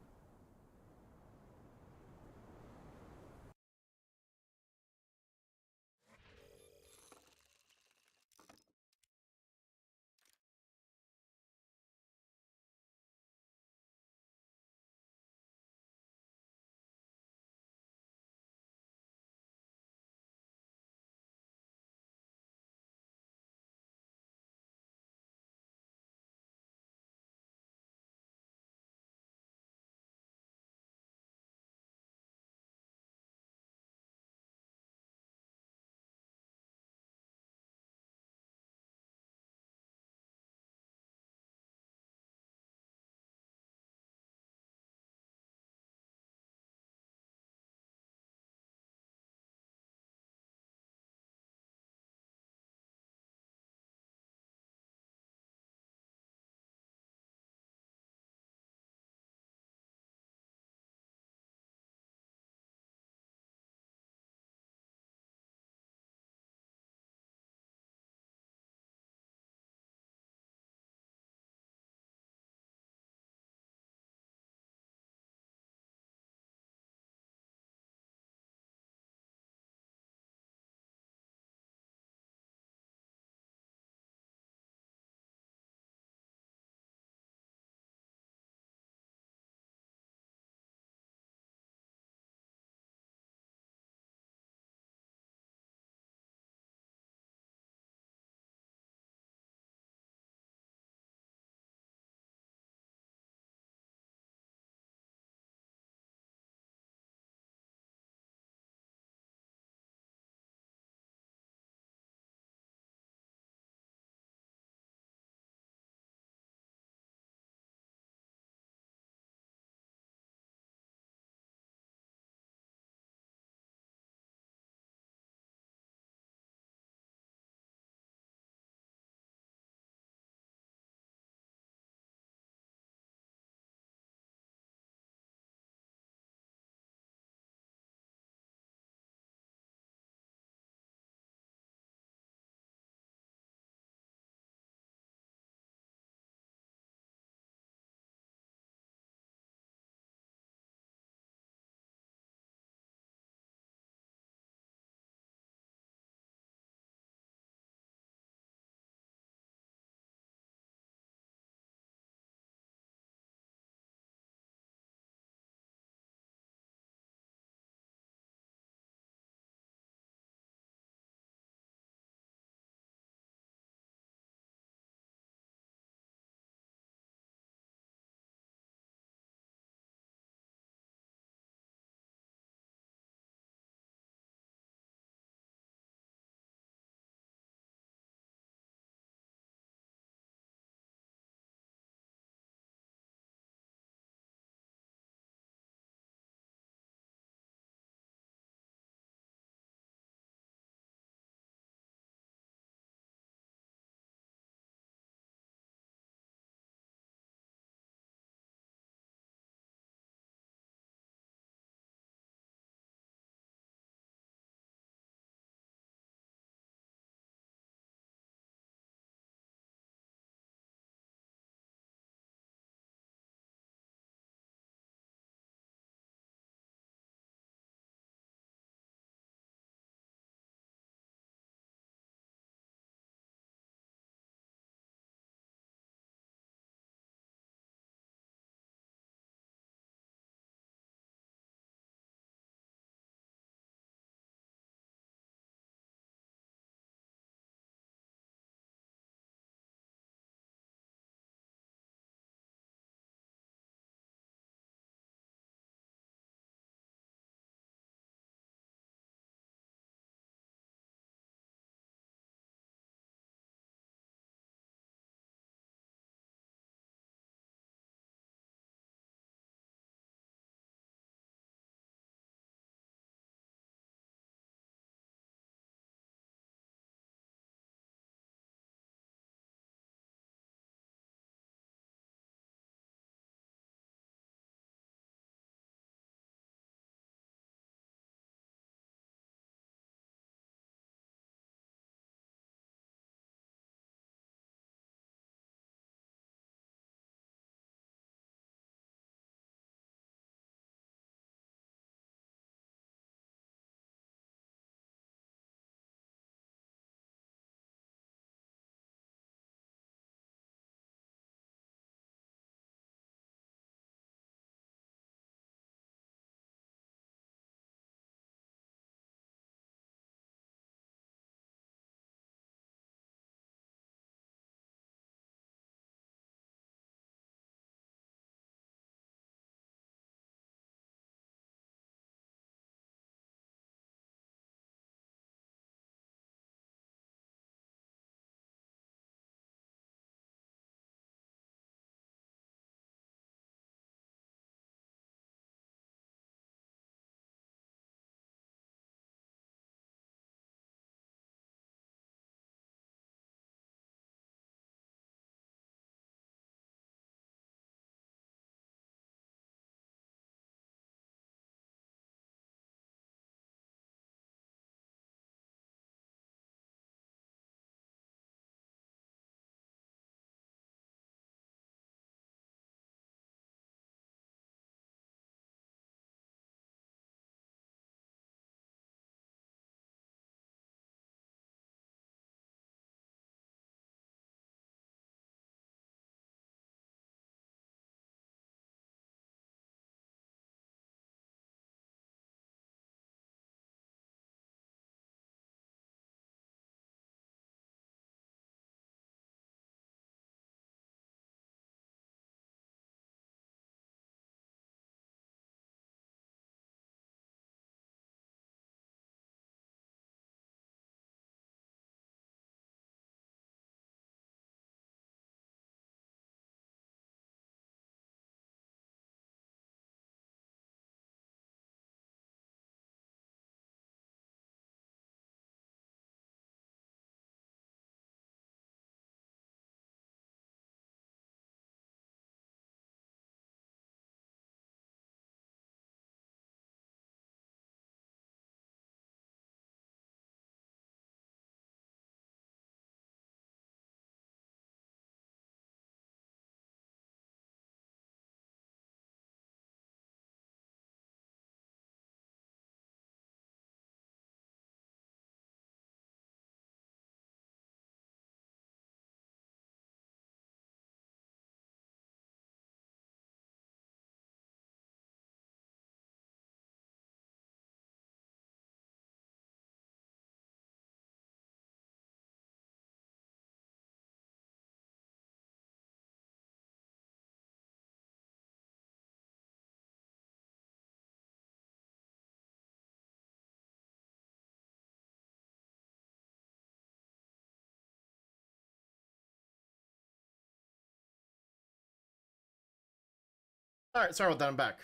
Speaker 1: All right, sorry about that. I'm back.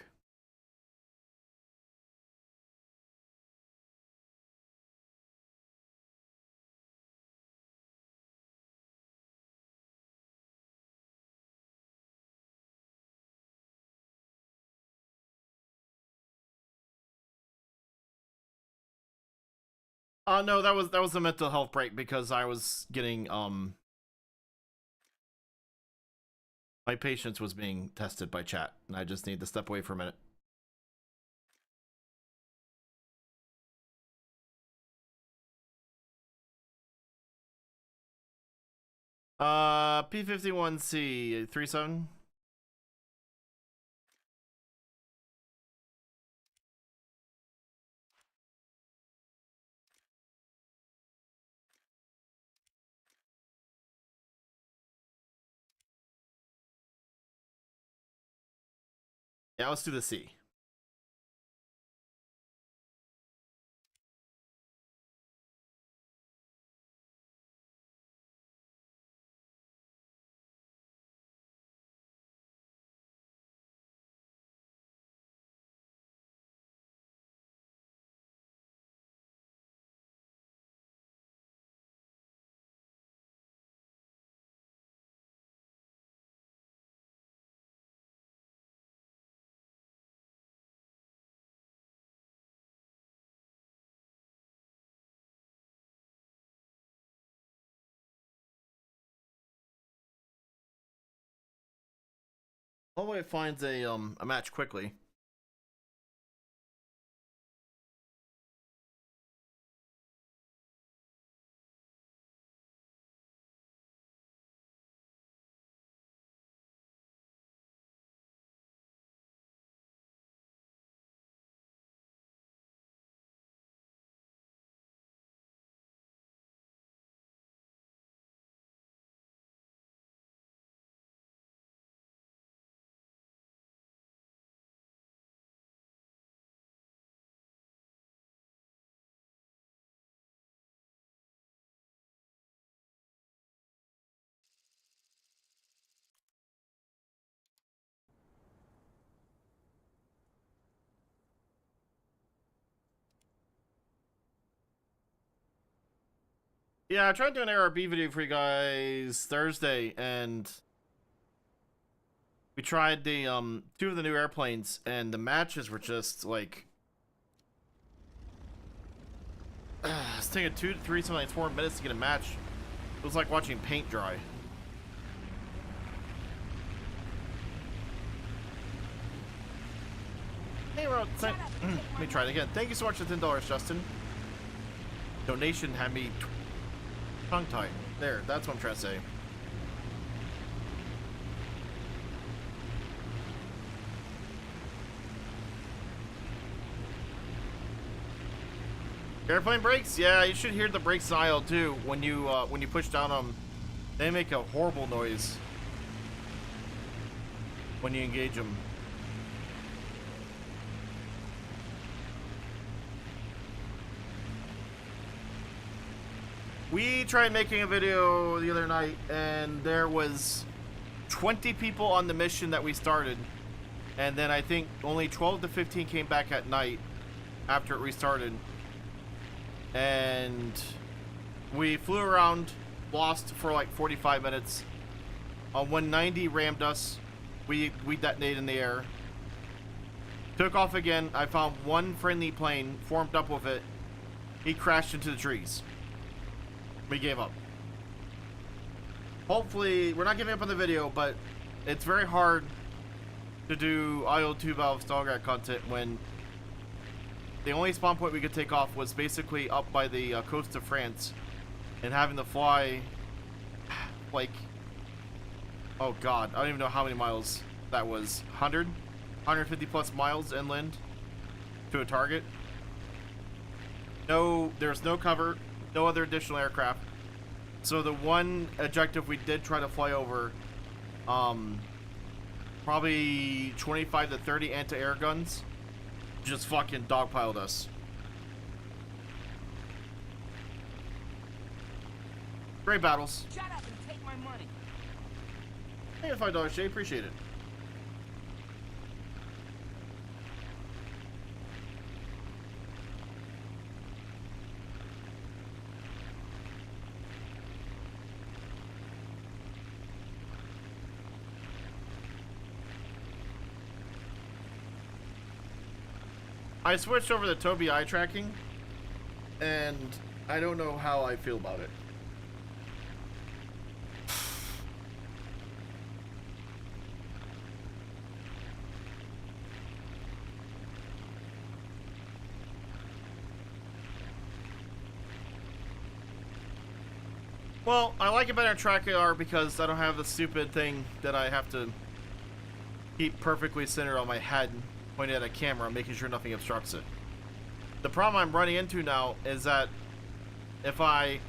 Speaker 1: No, that was a mental health break because I was getting my patience was being tested by chat, and I just need to step away for a minute. P51C 37. Yeah, let's do the C. Hopefully it finds a match quickly. Yeah, I tried doing an ARB video for you guys Thursday, and we tried the 2 of the new airplanes, and the matches were just like it's taking 2 to 3, something like 4 minutes to get a match. It was like watching paint dry. Hey, let me try it again. Thank you so much for $10, Justin. Donation had me tongue-tied. There, that's what I'm trying to say. Airplane brakes? Yeah, you should hear the brakes in IL-2 when you push down them. They make a horrible noise when you engage them. We tried making a video the other night, and there was 20 people on the mission that we started, and then I think only 12 to 15 came back at night after it restarted. And we flew around, lost for like 45 minutes. When 90 rammed us, we detonated in the air. Took off again. I found one friendly plane, formed up with it. He crashed into the trees. We gave up. Hopefully, we're not giving up on the video, but it's very hard to do IL-2 valve Stalgrat content when the only spawn point we could take off was basically up by the coast of France, and having to fly like, oh god, I don't even know how many miles that was. 150 plus miles inland to a target. No, there's no cover, no other additional aircraft. So the one objective we did try to fly over, probably 25 to 30 anti-air guns just fucking dogpiled us. Great battles.
Speaker 4: Shut up and take my money.
Speaker 1: Hey, $5 Shay, appreciate it. I switched over to Tobii eye tracking, and I don't know how I feel about it. Well, I like it better in TrackAR because I don't have the stupid thing that I have to keep perfectly centered on my head, pointed at a camera, making sure nothing obstructs it. The problem I'm running into now is that if I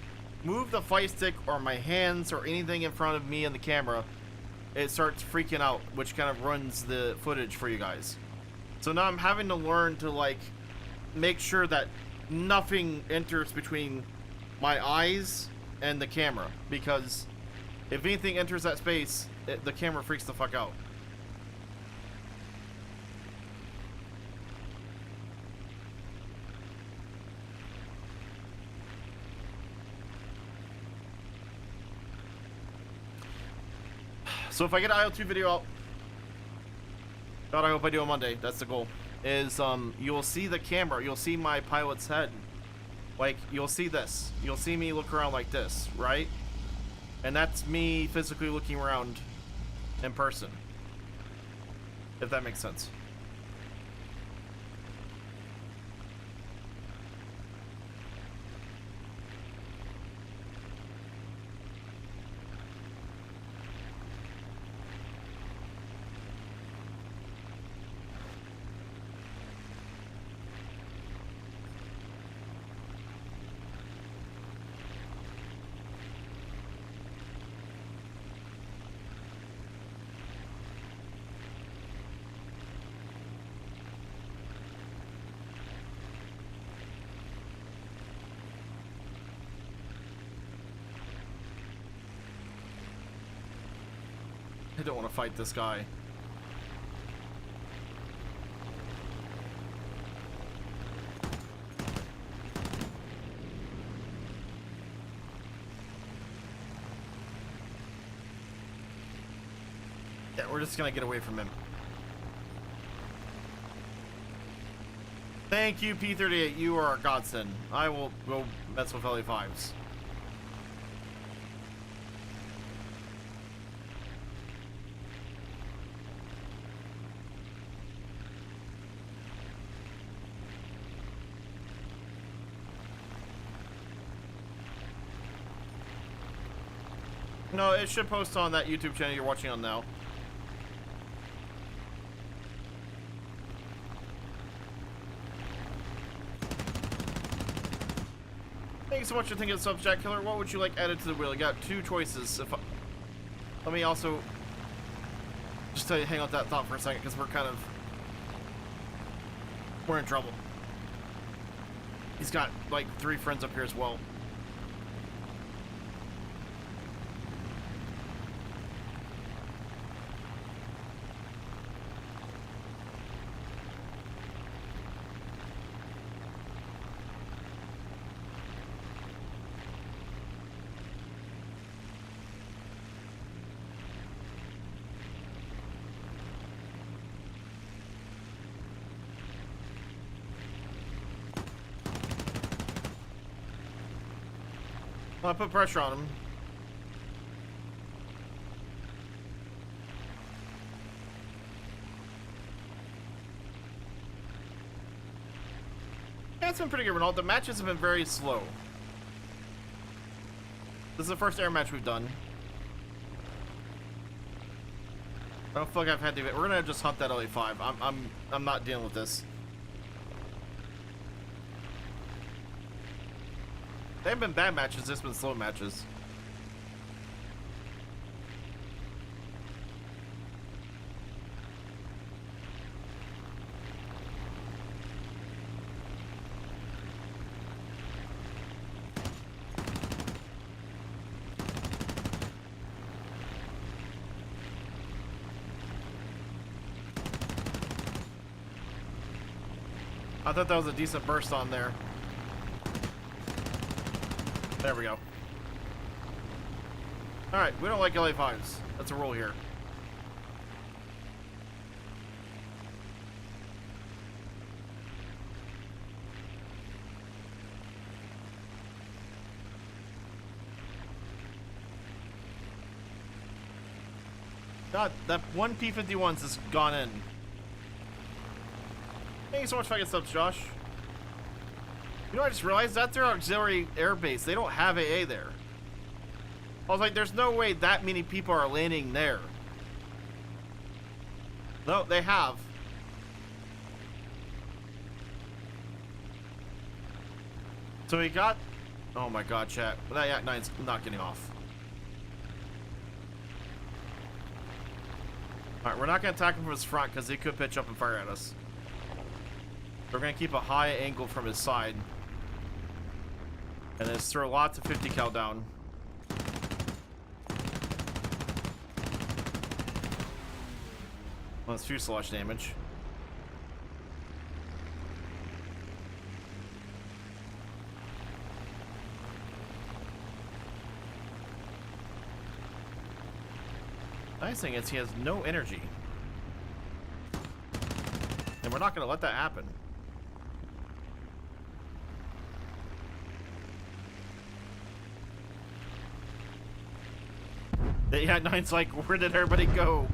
Speaker 1: move the fight stick or my hands or anything in front of me and the camera, it starts freaking out, which kind of ruins the footage for you guys. So now I'm having to learn to, like, make sure that nothing enters between my eyes and the camera, because if anything enters that space, the camera freaks the fuck out. So if I get an IL-2 video out, God, I hope I do on Monday, that's the goal, is you'll see the camera, you'll see my pilot's head. Like, you'll see this. You'll see me look around like this, right? And that's me physically looking around in person. If that makes sense. I don't want to fight this guy. Yeah, we're just gonna get away from him. Thank you, P38. You are a godsend. I will go mess with LA5s. No, it should post on that YouTube channel you're watching on now. Thank you so much for thinking of subs, Jack Killer. What would you like added to the wheel? You got two choices. Let me also just tell you, hang on that thought for a second, because we're in trouble. He's got like 3 friends up here as well. I put pressure on him. Yeah, it's been pretty good, Renault. The matches have been very slow. This is the first air match we've done. I don't feel like I've had to. We're gonna just hunt that LA5. I'm not dealing with this. They haven't been bad matches, just been slow matches. I thought that was a decent burst on there. There we go. Alright, we don't like LA5s. That's a rule here. God, that one P-51's just gone in. Thank you so much for getting subs, Josh. You know, I just realized that's their auxiliary air base. They don't have AA there. I was like, there's no way that many people are landing there. No, they have. So he got... Oh my god, chat. That Yak 9's not getting off. Alright, we're not going to attack him from his front because he could pitch up and fire at us. We're going to keep a high angle from his side. And just throw lots of 50 cal down. Well, it's fuselage damage. Nice thing is he has no energy. And we're not going to let that happen. The Yak 9's like, where did everybody go?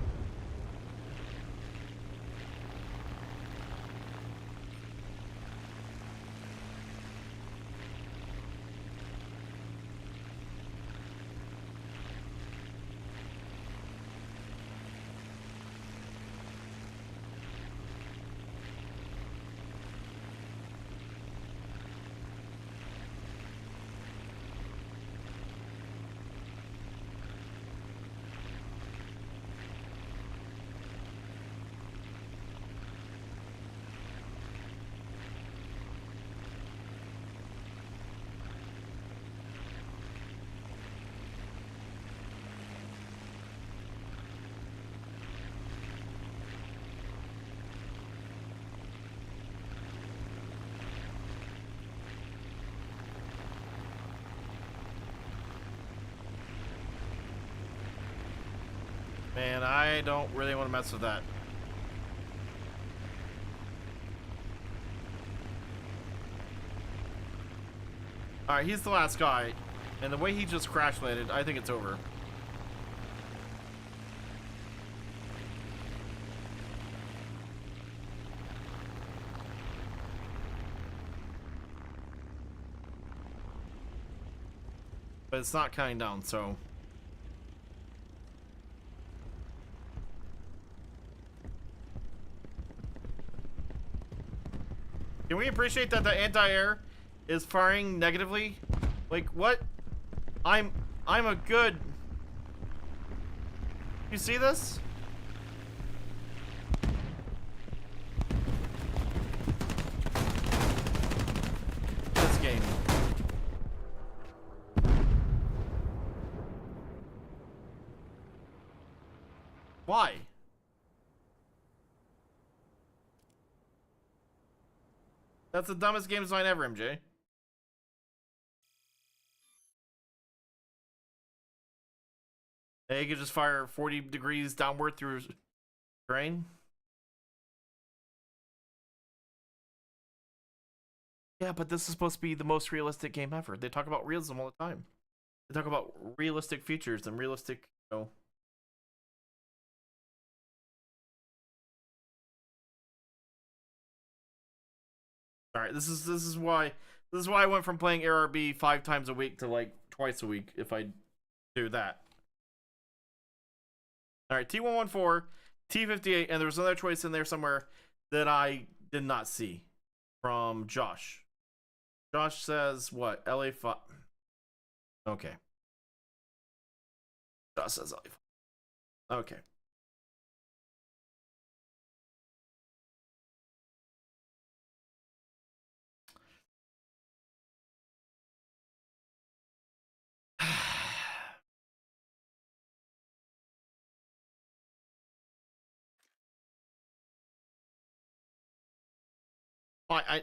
Speaker 1: Man, I don't really want to mess with that. Alright, he's the last guy. And the way he just crash landed, I think it's over. But it's not counting down, so... Can we appreciate that the anti-air is firing negatively? Like, what? I'm a good... You see this? This game. Why? That's the dumbest game design ever, MJ. Hey, you could just fire 40 degrees downward through terrain. Yeah, but this is supposed to be the most realistic game ever. They talk about realism all the time. They talk about realistic features and realistic, you know. All right, this is why I went from playing ARB 5 times a week to like twice a week if I do that. All right, T114, T58, and there was another choice in there somewhere that I did not see from Josh. Josh says what? LA5. Okay. Josh says LA5. Okay.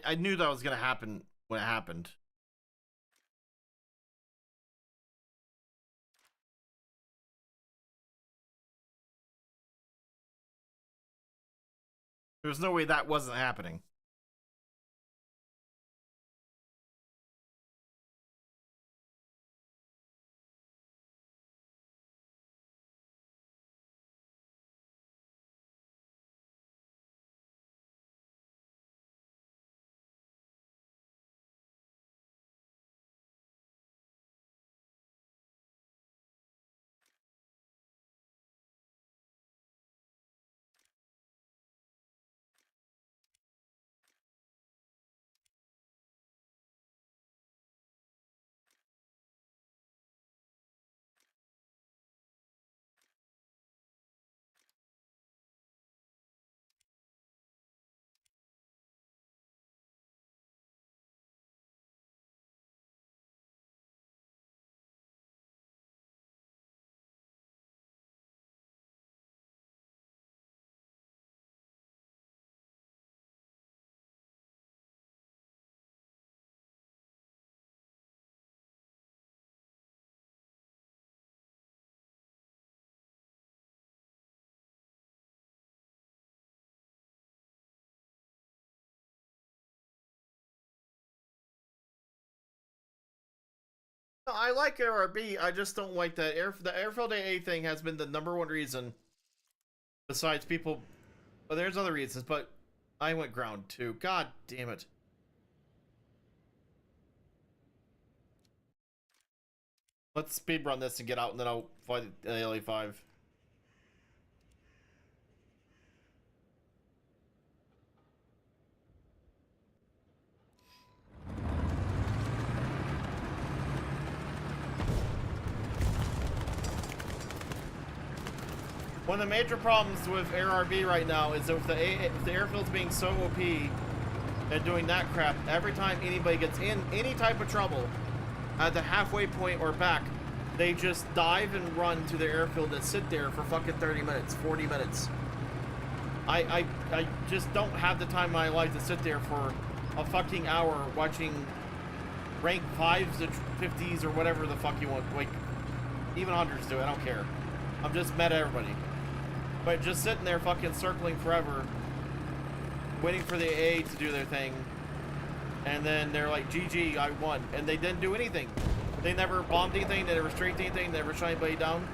Speaker 1: I knew that was gonna happen when it happened. There was no way that wasn't happening. I like ARB. I just don't like that the airfield AA thing has been the #1 reason. Besides people, well, there's other reasons, but I went ground too. God damn it. Let's speedrun this and get out, and then I'll fly the LA5. One of the major problems with ARB right now is that if the airfield's being so OP and doing that crap, every time anybody gets in any type of trouble at the halfway point or back, they just dive and run to the airfield and sit there for fucking 30 minutes, 40 minutes. I just don't have the time in my life to sit there for a fucking hour watching rank 5s to 50s or whatever the fuck you want. Like, even 100s do it, I don't care. I'm just mad at everybody. But just sitting there fucking circling forever, waiting for the AA to do their thing, and then they're like, GG, I won. And they didn't do anything. They never bombed anything, they never strafed anything, they never shot anybody down.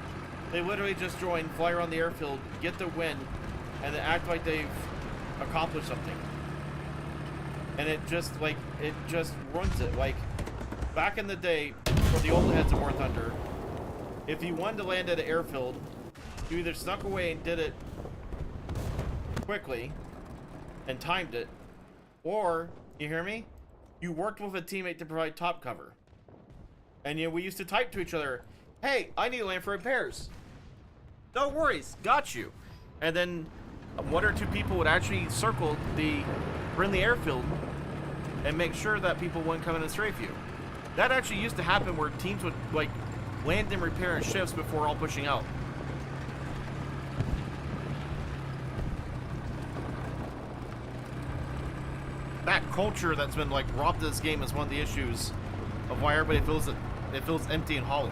Speaker 1: They literally just joined, fly around the airfield, get the win, and then act like they've accomplished something. And it just ruins it. Like, back in the day, for the old heads of War Thunder, if you wanted to land at an airfield, you either snuck away and did it quickly and timed it, or, you hear me? You worked with a teammate to provide top cover. And we used to type to each other, hey, I need to land for repairs. No worries, got you. And then one or two people would actually circle the airfield and make sure that people wouldn't come in and strafe you. That actually used to happen where teams would like land and repair in shifts before all pushing out. That culture that's been like robbed of this game is one of the issues of why everybody feels it feels empty and hollow.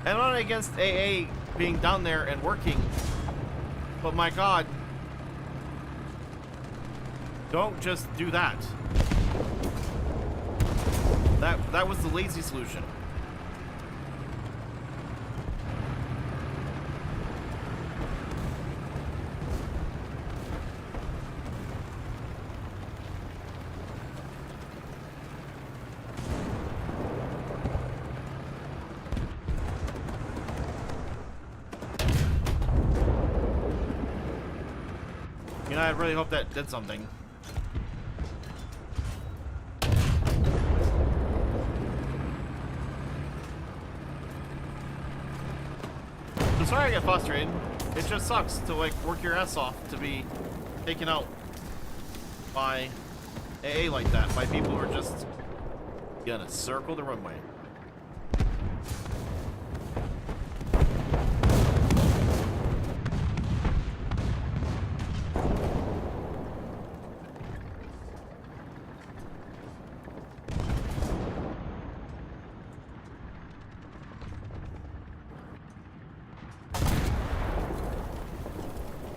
Speaker 1: And I'm not against AA being down there and working, but my God, don't just do that. That was the lazy solution. You know, I really hope that did something. I'm sorry I get frustrated. It just sucks to like work your ass off to be taken out by AA like that, by people who are just gonna circle the runway.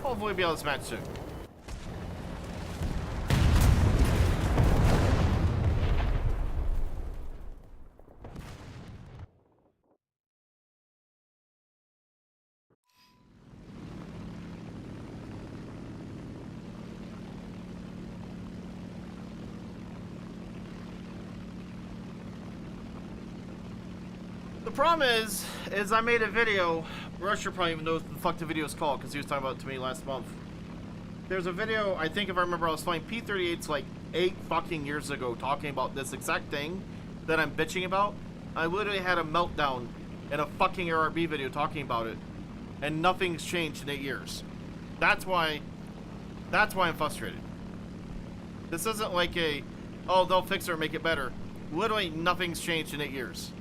Speaker 1: Hopefully we'll be able to match soon. The problem is I made a video. Rusher probably even knows what the fuck the video is called because he was talking about it to me last month. There's a video, I think if I remember, I was flying P-38s like 8 fucking years ago talking about this exact thing that I'm bitching about. I literally had a meltdown in a fucking ARB video talking about it, and nothing's changed in 8 years. That's why I'm frustrated. This isn't like a, oh, they'll fix it or make it better. Literally nothing's changed in 8 years.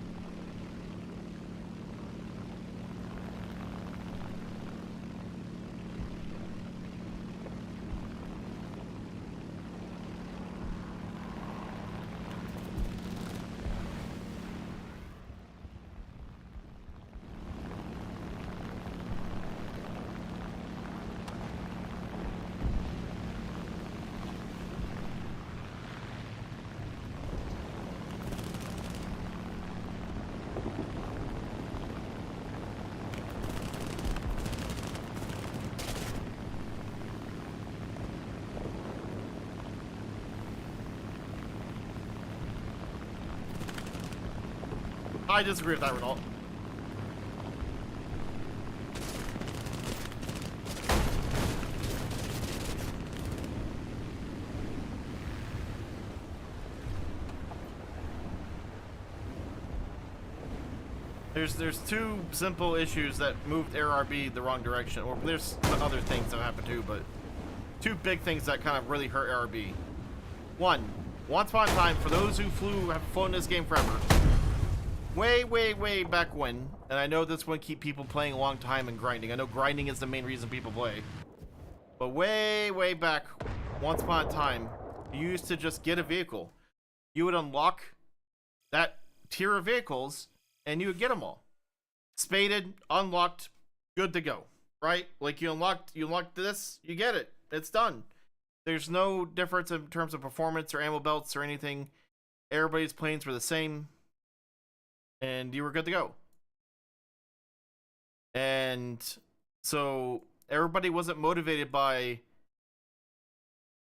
Speaker 1: I disagree with that result. There's two simple issues that moved ARB the wrong direction, or there's other things that happen too, but two big things that kind of really hurt ARB. One, once upon a time, for those who have flown this game forever, way back when, and I know this would keep people playing a long time and grinding. I know grinding is the main reason people play, but way back, once upon a time, you used to just get a vehicle. You would unlock that tier of vehicles, and you would get them all. Spaded, unlocked, good to go. Right? Like you unlocked this, you get it. It's done. There's no difference in terms of performance or ammo belts or anything. Everybody's planes were the same. And you were good to go. And so everybody wasn't motivated by...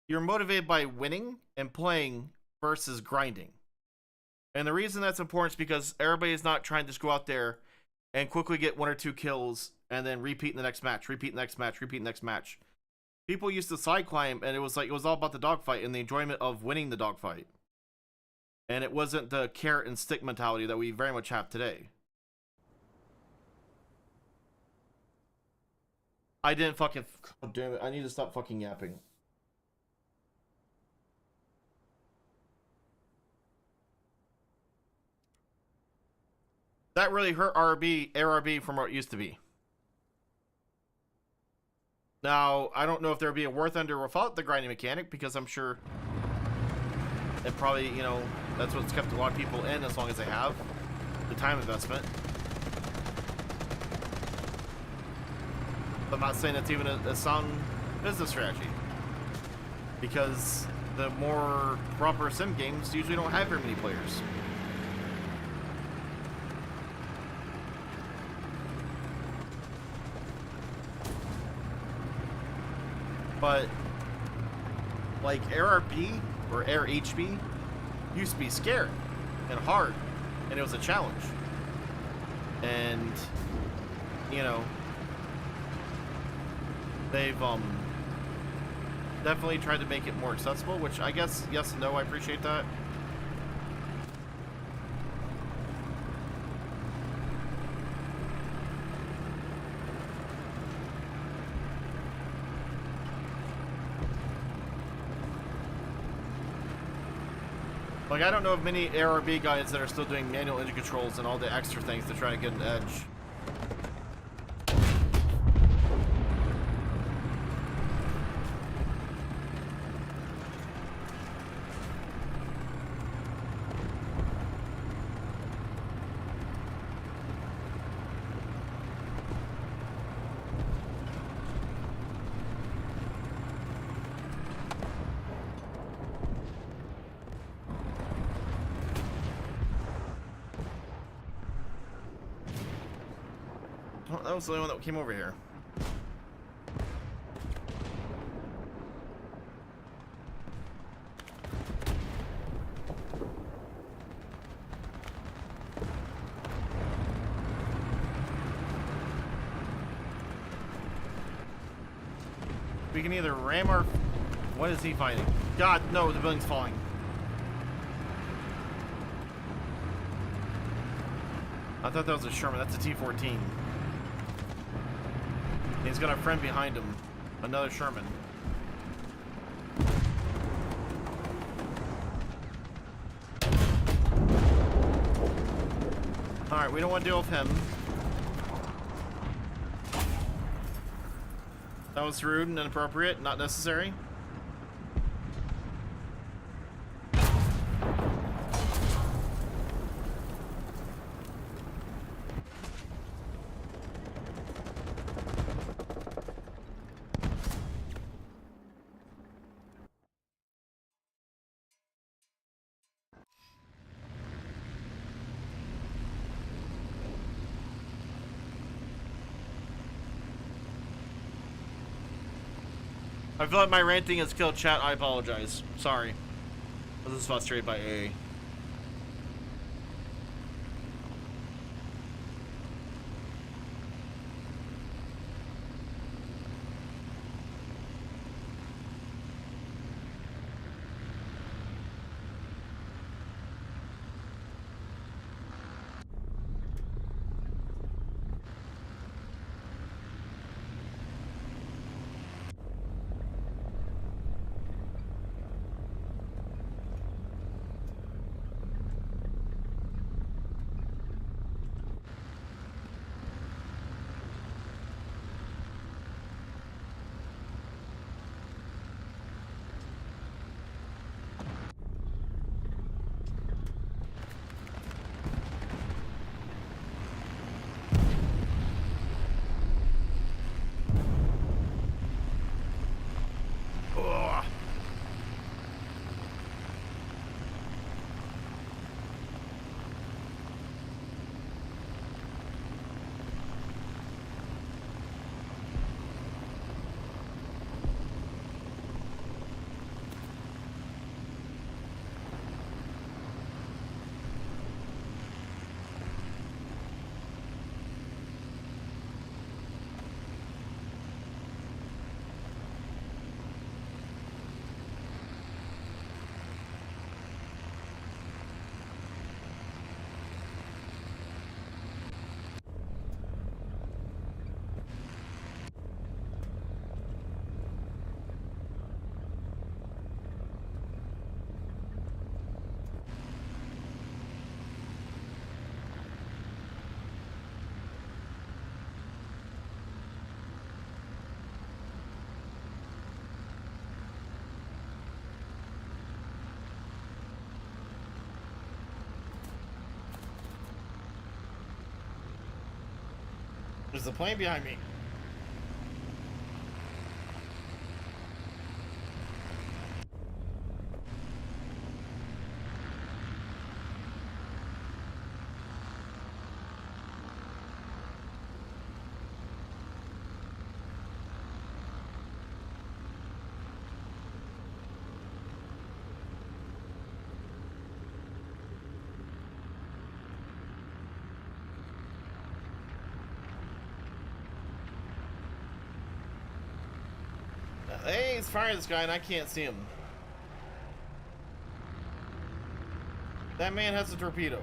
Speaker 1: You're motivated by winning and playing versus grinding. And the reason that's important is because everybody is not trying to just go out there and quickly get 1 or 2 kills and then repeat in the next match, repeat in the next match, repeat in the next match. People used to side climb, and it was all about the dogfight and the enjoyment of winning the dogfight. And it wasn't the carrot and stick mentality that we very much have today. I didn't fucking... God damn it, I need to stop fucking yapping. That really hurt ARB from what it used to be. Now, I don't know if there would be a War Thunder without the grinding mechanic, because I'm sure it probably, you know, that's what's kept a lot of people in as long as they have. The time investment. I'm not saying that's even a sound business strategy. Because the more proper sim games usually don't have very many players. But like ARB or AirHB used to be scary and hard, and it was a challenge. And you know, they've definitely tried to make it more accessible, which I guess yes and no, I appreciate that. Like, I don't know of many ARB guys that are still doing manual engine controls and all the extra things to try to get an edge. That was the only one that came over here. We can either ram our... What is he fighting? God, no, the building's falling. I thought that was a Sherman. That's a T-14. He's got a friend behind him. Another Sherman. Alright, we don't want to deal with him. That was rude and inappropriate, not necessary. I feel like my ranting has killed chat. I apologize. Sorry. I was frustrated by AA. There's a plane behind me. Hey, he's firing this guy and I can't see him. That man has a torpedo.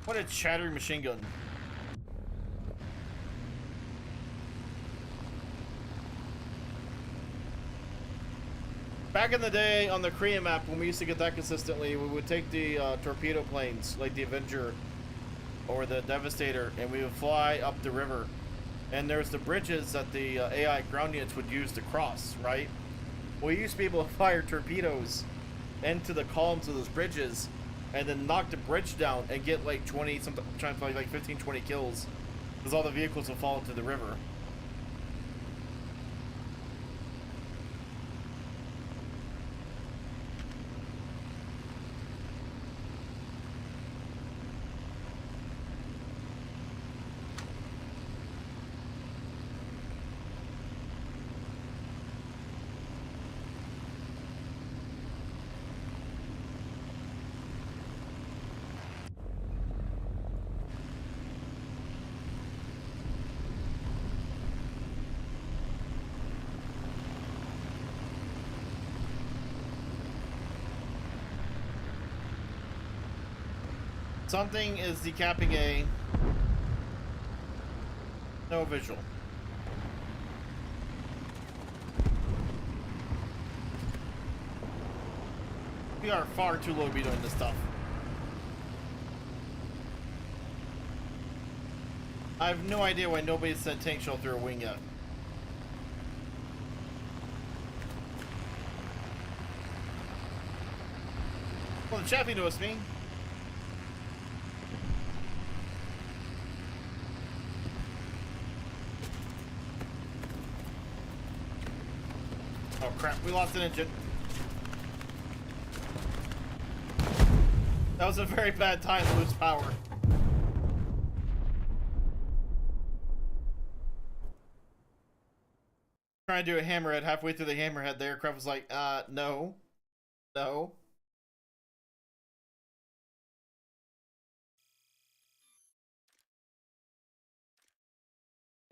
Speaker 1: What a chattering machine gun. Back in the day on the Korean map, when we used to get that consistently, we would take the torpedo planes, like the Avenger or the Devastator, and we would fly up the river. And there's the bridges that the AI ground units would use to cross, right? We used to be able to fire torpedoes into the columns of those bridges and then knock the bridge down and get like 20, something, trying to find like 15, 20 kills because all the vehicles will fall into the river. Something is decapping a... No visual. We are far too low to be doing this stuff. I have no idea why nobody sent tank shell through a wing yet. Well, the Chappie noticed me. Oh crap, we lost an engine. That was a very bad time to lose power. Trying to do a hammerhead, halfway through the hammerhead, the aircraft was like, no. No.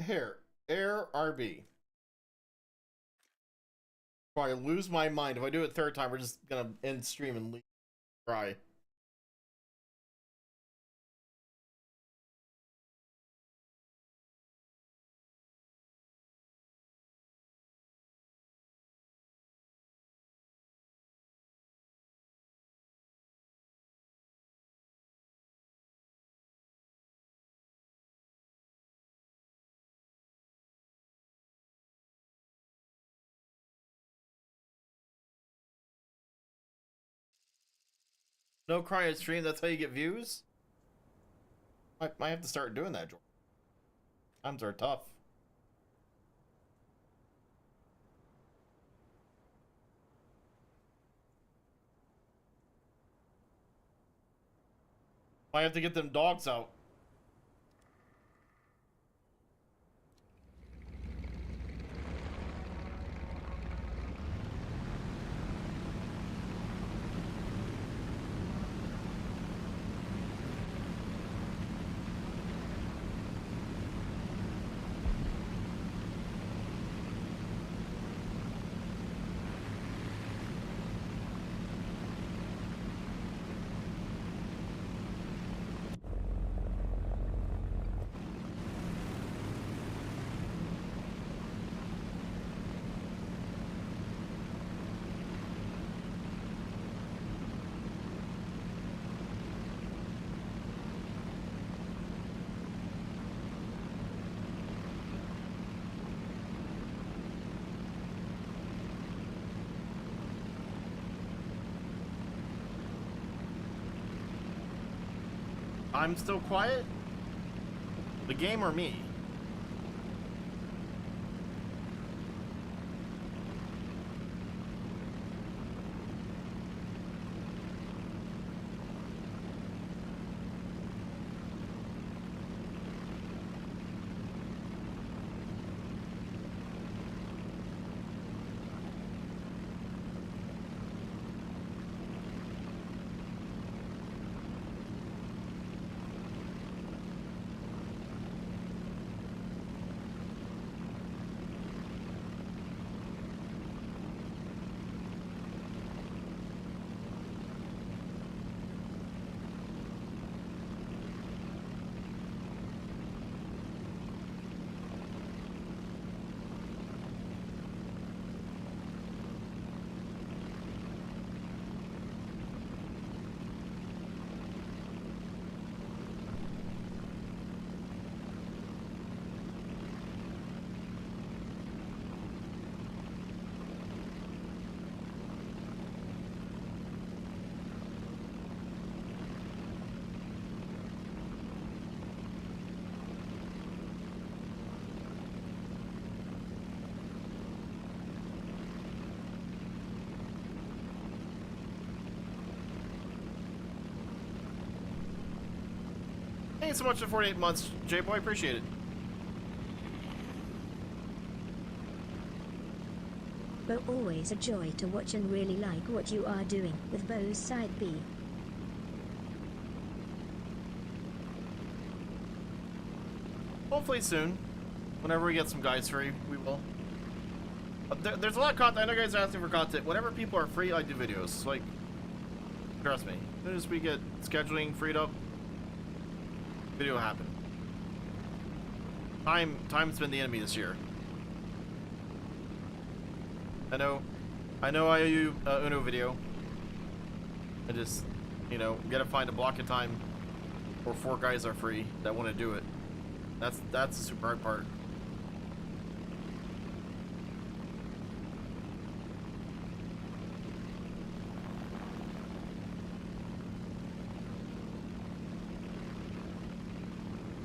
Speaker 1: Here, Air RB. If I lose my mind, if I do it third time, we're just gonna end stream and leave. Cry. No crying at stream, that's how you get views? I might have to start doing that, Jordan. Times are tough. I have to get them dogs out. I'm still quiet? The game or me? Thanks so much for 48 months, J-Boy. Appreciate it.
Speaker 2: Bo, always a joy to watch and really like what you are doing with Bo's Side B.
Speaker 1: Hopefully soon. Whenever we get some guys free, we will. There's a lot of content. I know guys are asking for content. Whenever people are free, I do videos. Like, trust me. As soon as we get scheduling freed up, video will happen. Time's been the enemy this year. I know I owe you Uno video. I just, you know, gotta find a block of time where 4 guys are free that want to do it. That's the super hard part.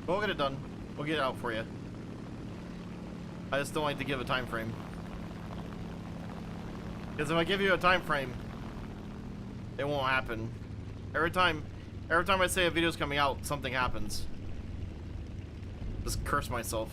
Speaker 1: We'll get it done. We'll get it out for you. I just don't like to give a time frame. Because if I give you a time frame, it won't happen. Every time I say a video's coming out, something happens. Just curse myself.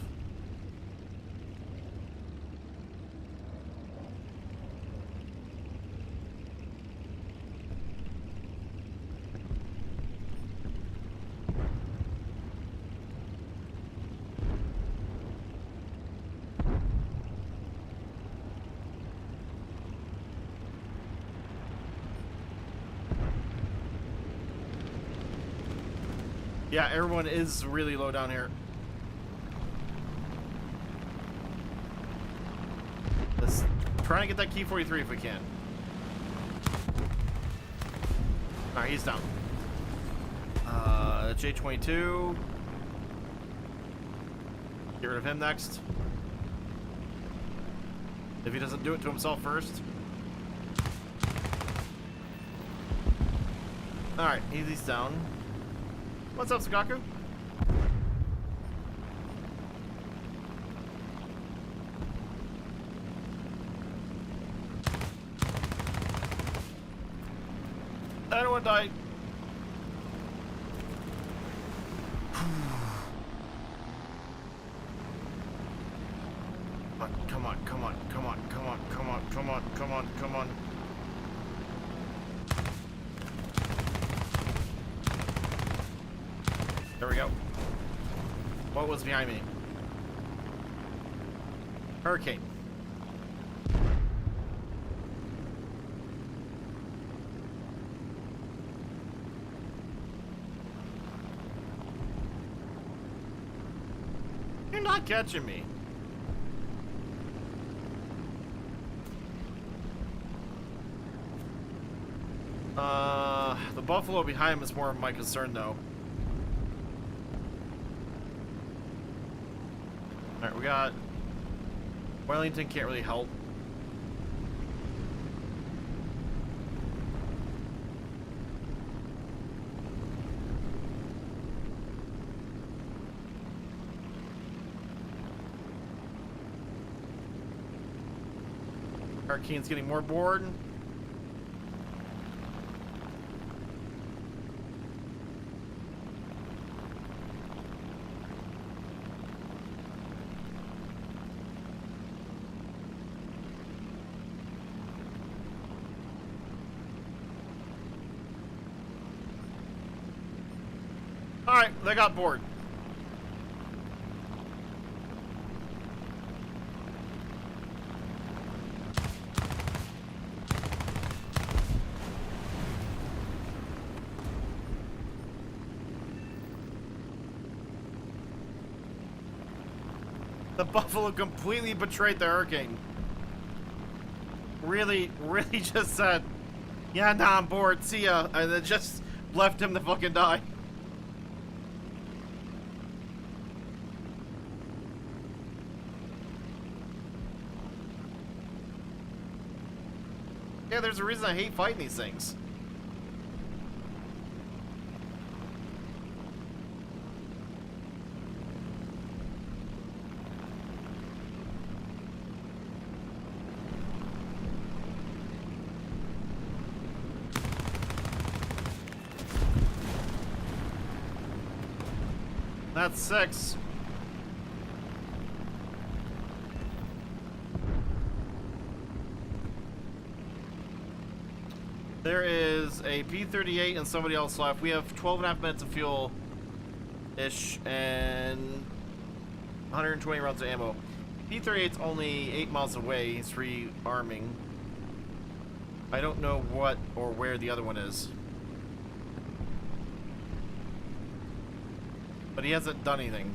Speaker 1: Yeah, everyone is really low down here. Let's try to get that key 43 if we can. Alright, he's down. J22. Get rid of him next. If he doesn't do it to himself first. Alright, he's down. What's up, Sagaku? I don't want to die. Come on, come on, come on, come on, come on, come on, come on, come on. There we go. What was behind me? Hurricane. You're not catching me. The buffalo behind him is more of my concern, though. Alright, we got... Wellington can't really help. Arcane's getting more bored. Alright, they got bored. The Buffalo completely betrayed the Hurricane. Really just said, yeah, nah, I'm bored, see ya, and then just left him to fucking die. Yeah, there's a reason I hate fighting these things. That's 6. There is a P-38 and somebody else left. We have 12.5 minutes of fuel-ish and 120 rounds of ammo. P-38's only 8 miles away. He's rearming. I don't know what or where the other one is. But he hasn't done anything.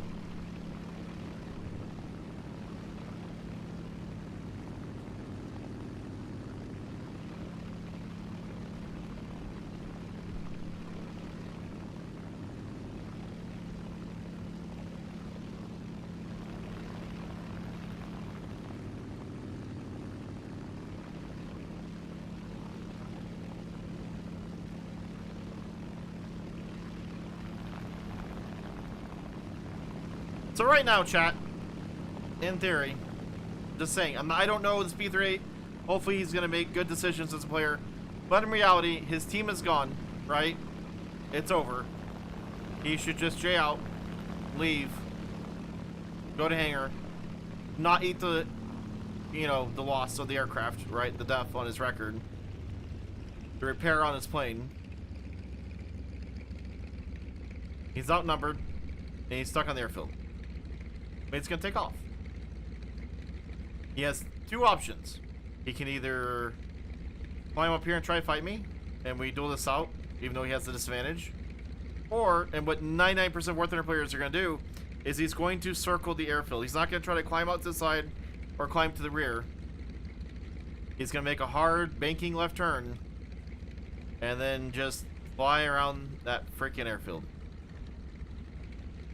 Speaker 1: So right now, chat, in theory, just saying, I don't know this P-38. Hopefully he's going to make good decisions as a player. But in reality, his team is gone, right? It's over. He should just J out, leave, go to hangar, not eat the, you know, the loss of the aircraft, right? The death on his record. The repair on his plane. He's outnumbered, and he's stuck on the airfield. But he's gonna take off. He has 2 options. He can either climb up here and try to fight me, and we duel this out, even though he has the disadvantage. Or, and what 99% of War Thunder players are gonna do, is he's going to circle the airfield. He's not gonna try to climb out to the side or climb to the rear. He's gonna make a hard banking left turn, and then just fly around that freaking airfield.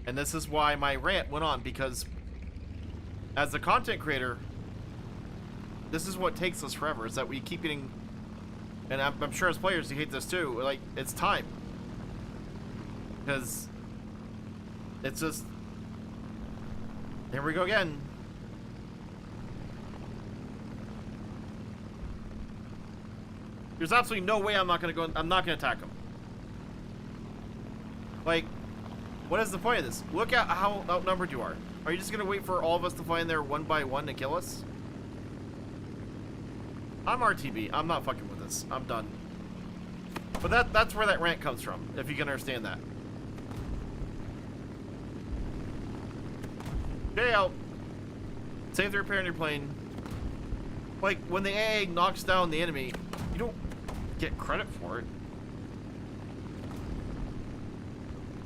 Speaker 1: And this is why my rant went on, because as a content creator, this is what takes us forever, is that we keep getting, and I'm sure as players you hate this too, like, it's time. Because it's just, here we go again. There's absolutely no way I'm not gonna attack him. Like, what is the point of this? Look at how outnumbered you are. Are you just gonna wait for all of us to fly in there one by one to kill us? I'm RTB. I'm not fucking with this. I'm done. But that's where that rant comes from, if you can understand that. Stay out. Save the repair on your plane. Like, when the AA knocks down the enemy, you don't get credit for it.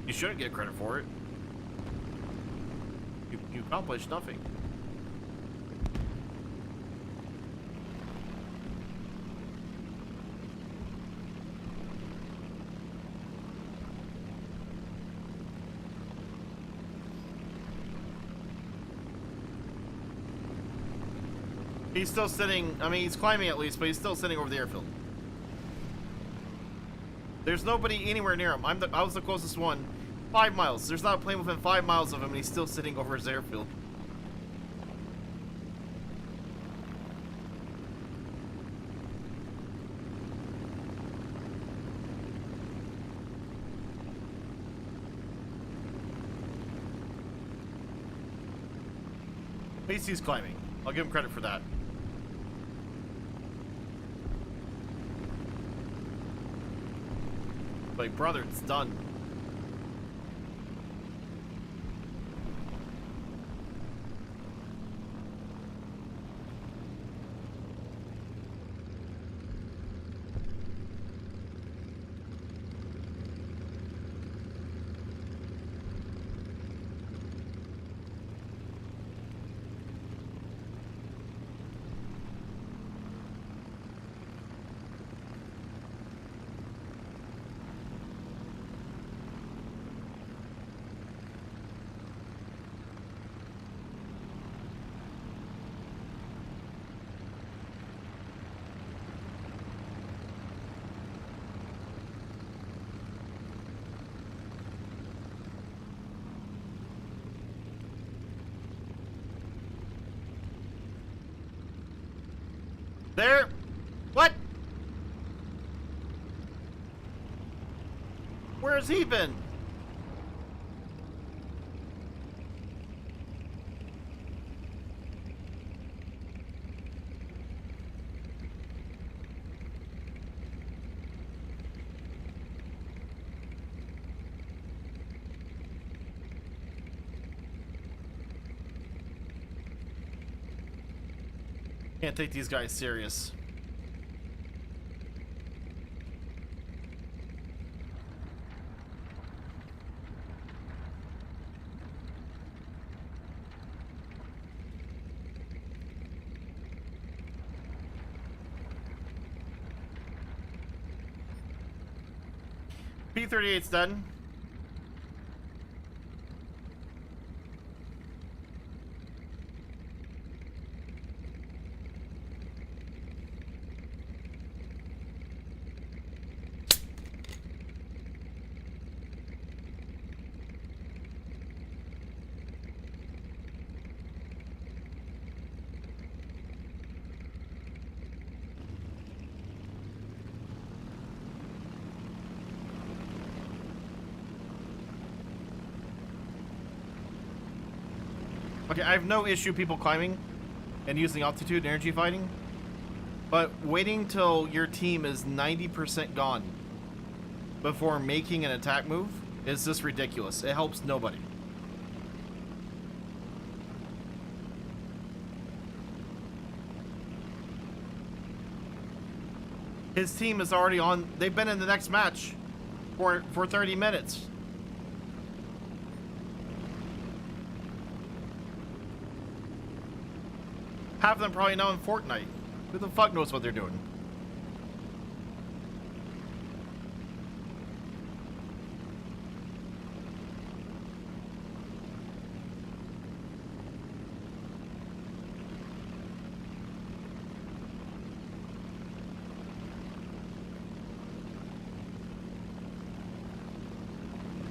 Speaker 1: You shouldn't get credit for it. You accomplished nothing. He's still sitting, I mean, he's climbing at least, but he's still sitting over the airfield. There's nobody anywhere near him. I was the closest one. 5 miles. There's not a plane within 5 miles of him, and he's still sitting over his airfield. At least he's climbing. I'll give him credit for that. Like, brother, it's done. There. What? Where's he been? Can't take these guys serious. P-38's done. Okay, I have no issue people climbing and using altitude and energy fighting, but waiting till your team is 90% gone before making an attack move is just ridiculous. It helps nobody. His team is already on. They've been in the next match for 30 minutes. Half of them probably know in Fortnite. Who the fuck knows what they're doing?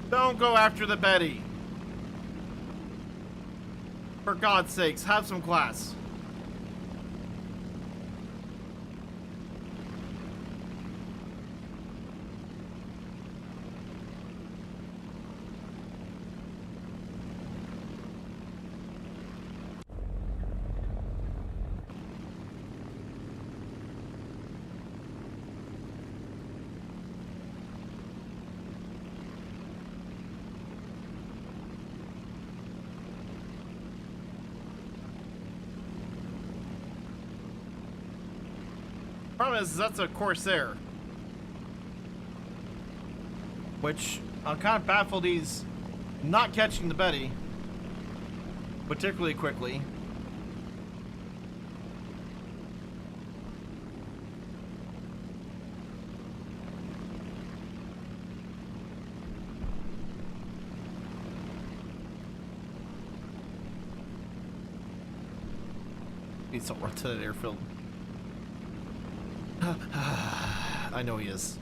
Speaker 1: Don't go after the Betty. For God's sakes, have some class. Problem is, that's a Corsair. Which, I'm kind of baffled he's not catching the Betty particularly quickly. Needs to run to that airfield. I know he is.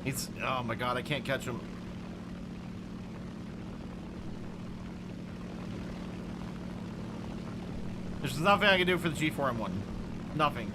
Speaker 1: He's... Oh my god, I can't catch him. There's nothing I can do for the G4M1. Nothing.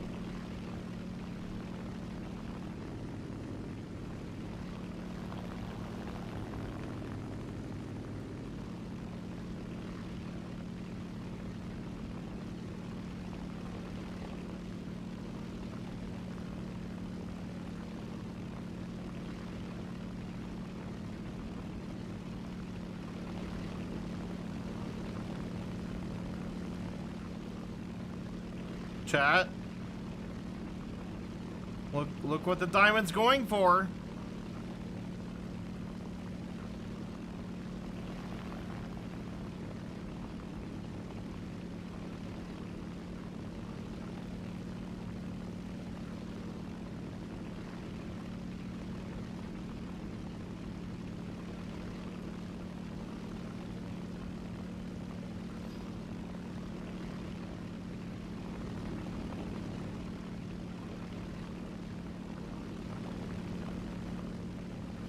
Speaker 1: Chat. Look what the diamond's going for.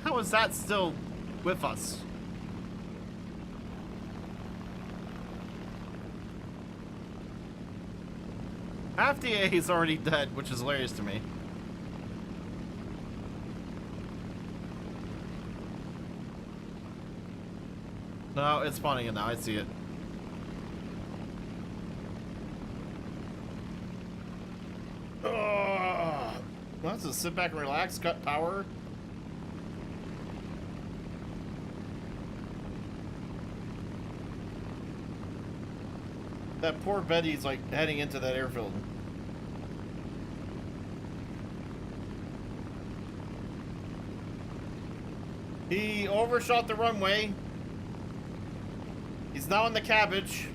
Speaker 1: How is that still with us? Half the A is already dead, which is hilarious to me. No, it's spawning it now. I see it. Ugh. Well, just sit back and relax, cut power. That poor Betty's like heading into that airfield. He overshot the runway. He's now in the cabbage.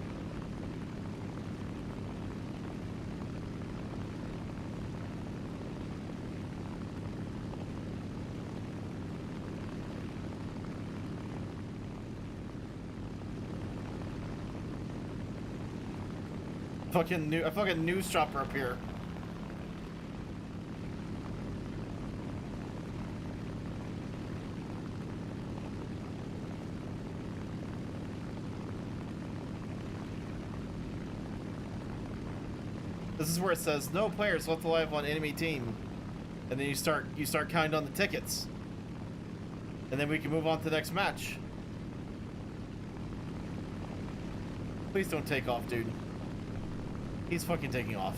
Speaker 1: A fucking news chopper up here. This is where it says no players left alive on enemy team, and then you start counting down the tickets, and then we can move on to the next match. Please don't take off, dude. He's fucking taking off.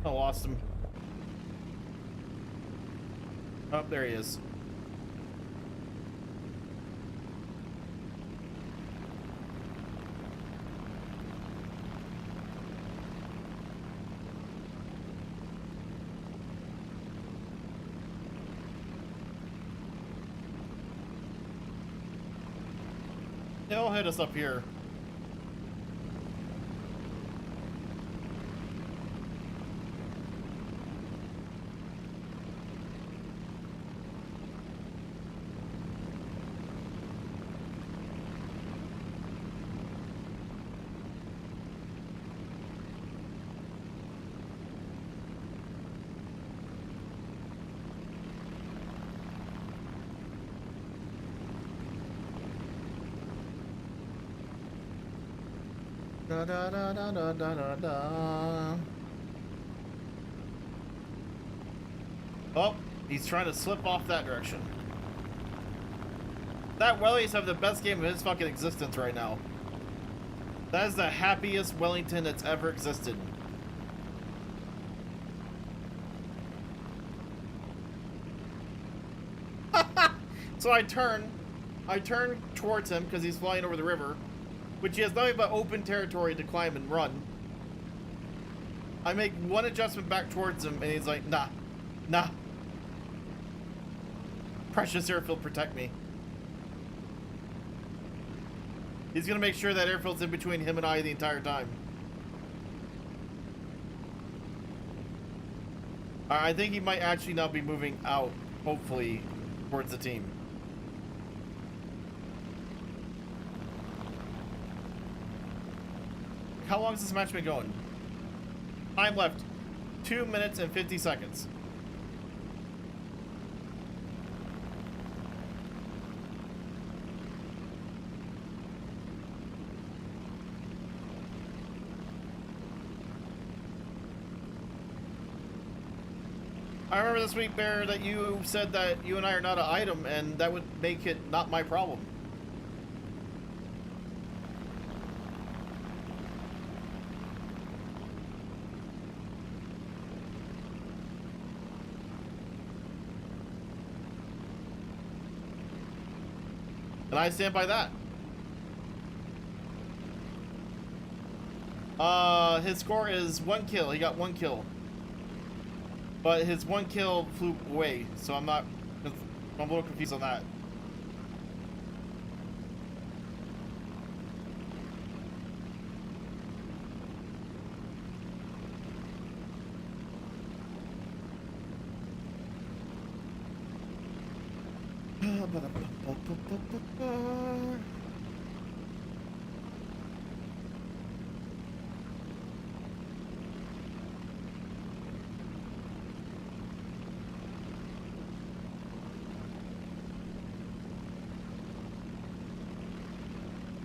Speaker 1: I lost him. Oh, there he is. He'll hit us up here. Da, da, da, da, da, da, da, da. Oh, he's trying to slip off that direction. That Wellies have the best game of his fucking existence right now. That is the happiest Wellington that's ever existed. So I turn towards him because he's flying over the river, which he has nothing but open territory to climb and run. I make one adjustment back towards him and he's like, nah, nah. Precious airfield, protect me. He's gonna make sure that airfield's in between him and I the entire time. I think he might actually now be moving out, hopefully, towards the team. How long has this match been going? Time left 2 minutes and 50 seconds. I remember this week, Bear, that you said that you and I are not an item, and that would make it not my problem. And I stand by that. His score is 1 kill. He got 1 kill. But his 1 kill flew away, so I'm a little confused on that.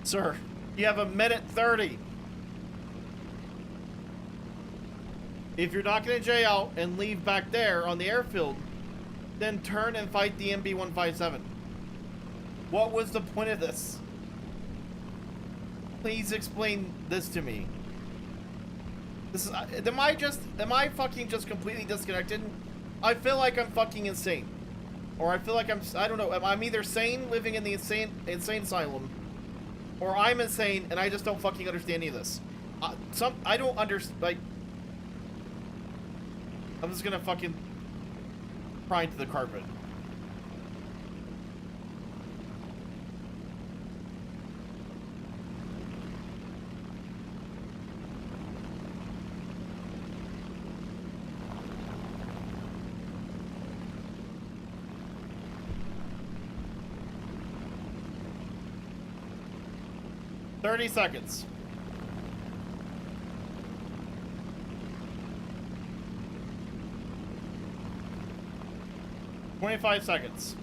Speaker 1: Sir, you have 1:30. If you're not going to J out and leave back there on the airfield, then turn and fight the MB-157. What was the point of this? Please explain this to me. This is, am I fucking just completely disconnected? I feel like I'm fucking insane. Or I feel like I don't know, I'm either sane, living in the insane asylum, or I'm insane and I just don't fucking understand any of this. I don't understand, like, I'm just gonna fucking cry into the carpet. Thirty seconds. $25 seconds.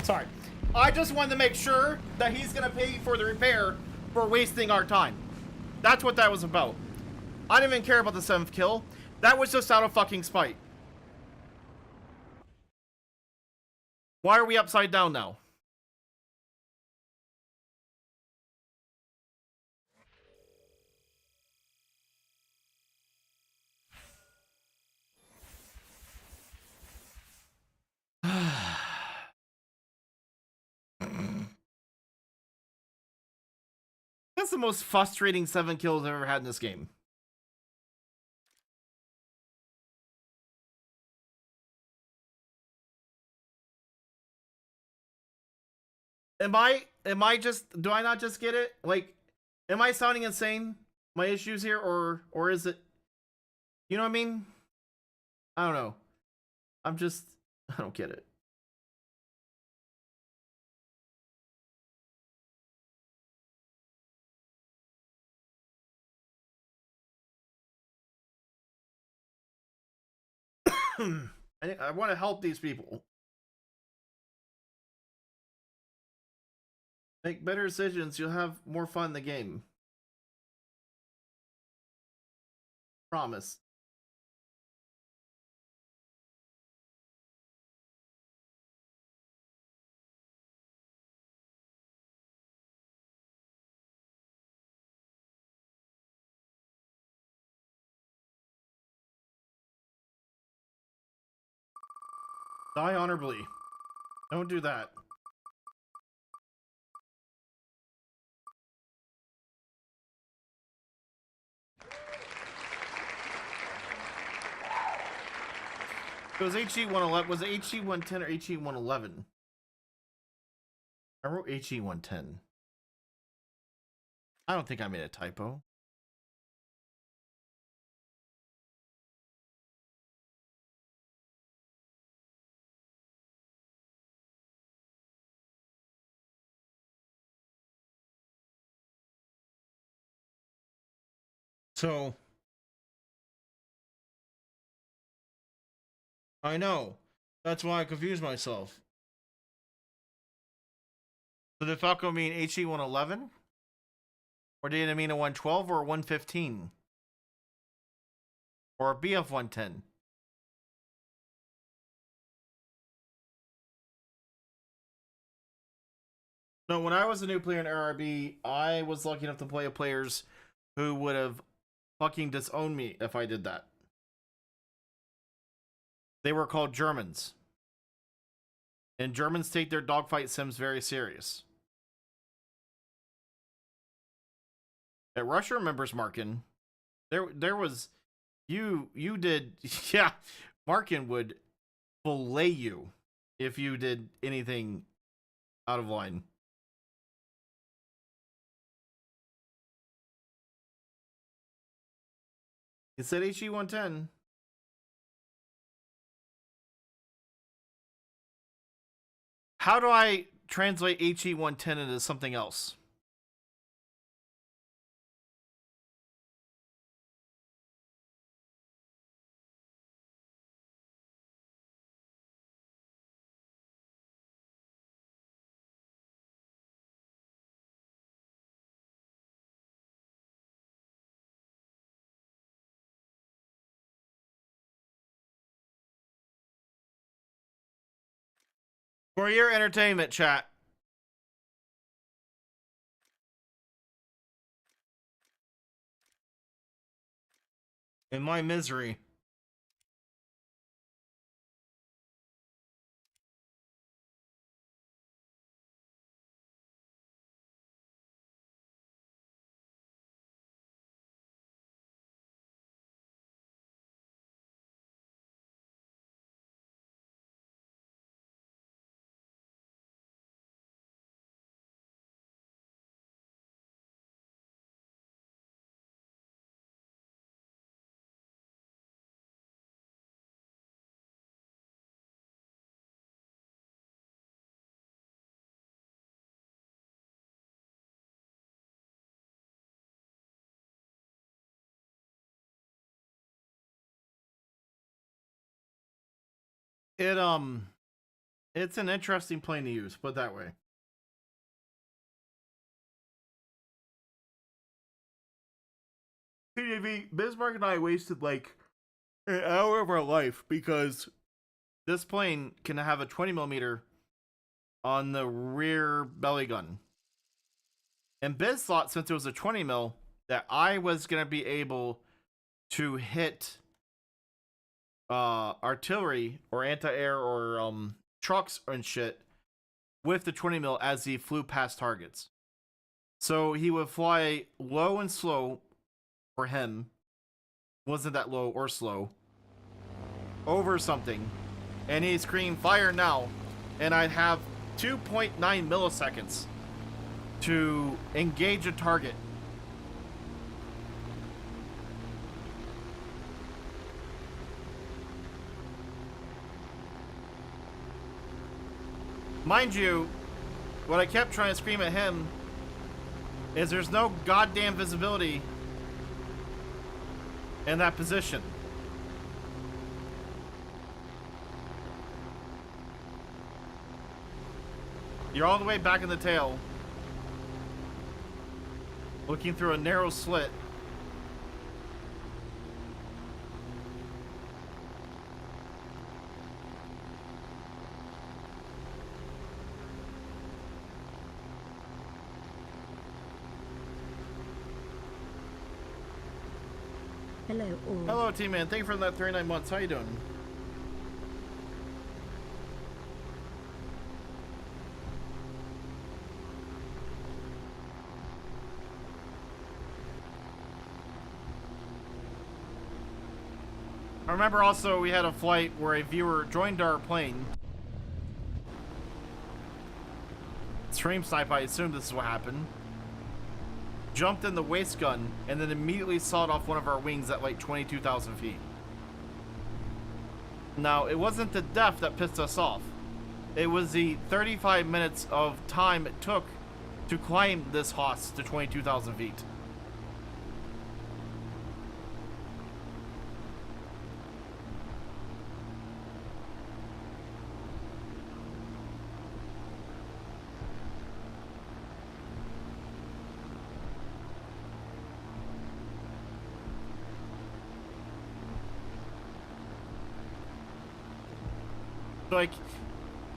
Speaker 1: Sorry. I just wanted to make sure that he's gonna pay for the repair for wasting our time. That's what that was about. I didn't even care about the 7th kill. That was just out of fucking spite. Why are we upside down now? That's the most frustrating 7 kills I've ever had in this game. Am I just, do I not just get it? Like, am I sounding insane? My issues here, or is it, you know what I mean? I don't know. I don't get it. I want to help these people. Make better decisions, you'll have more fun in the game. Promise. Die honorably. Don't do that. It was HE 111. Was it HE 110 or HE 111? I wrote HE110. I don't think I made a typo. So, I know. That's why I confused myself. So did Falco mean HE111? Or did it mean a 112 or a 115? Or a BF110? No, when I was a new player in RRB, I was lucky enough to play with players who would have fucking disowned me if I did that. They were called Germans. And Germans take their dogfight sims very serious. At Russia remembers Markin. There was you did yeah, Markin would fillet you if you did anything out of line. It said HE110. How do I translate HE110 into something else? For your entertainment, chat. In my misery. It's an interesting plane to use, put it that way. TJV, Bismarck and I wasted like an hour of our life because this plane can have a 20mm on the rear belly gun. And Biz thought since it was a 20mm that I was going to be able to hit artillery or anti-air or trucks and shit with the 20mm as he flew past targets. So he would fly low and slow for him. Wasn't that low or slow. Over something. And he'd scream, "Fire now!" And I'd have 2.9 milliseconds to engage a target. Mind you, what I kept trying to scream at him is there's no goddamn visibility in that position. You're all the way back in the tail, looking through a narrow slit.
Speaker 2: Hello all.
Speaker 1: Hello, T-Man. Thank you for that 39 months. How you doing? I remember also we had a flight where a viewer joined our plane stream snipe, I assume this is what happened. Jumped in the waist gun and then immediately sawed off one of our wings at like 22,000 feet. Now, it wasn't the death that pissed us off. It was the 35 minutes of time it took to climb this hoss to 22,000 feet.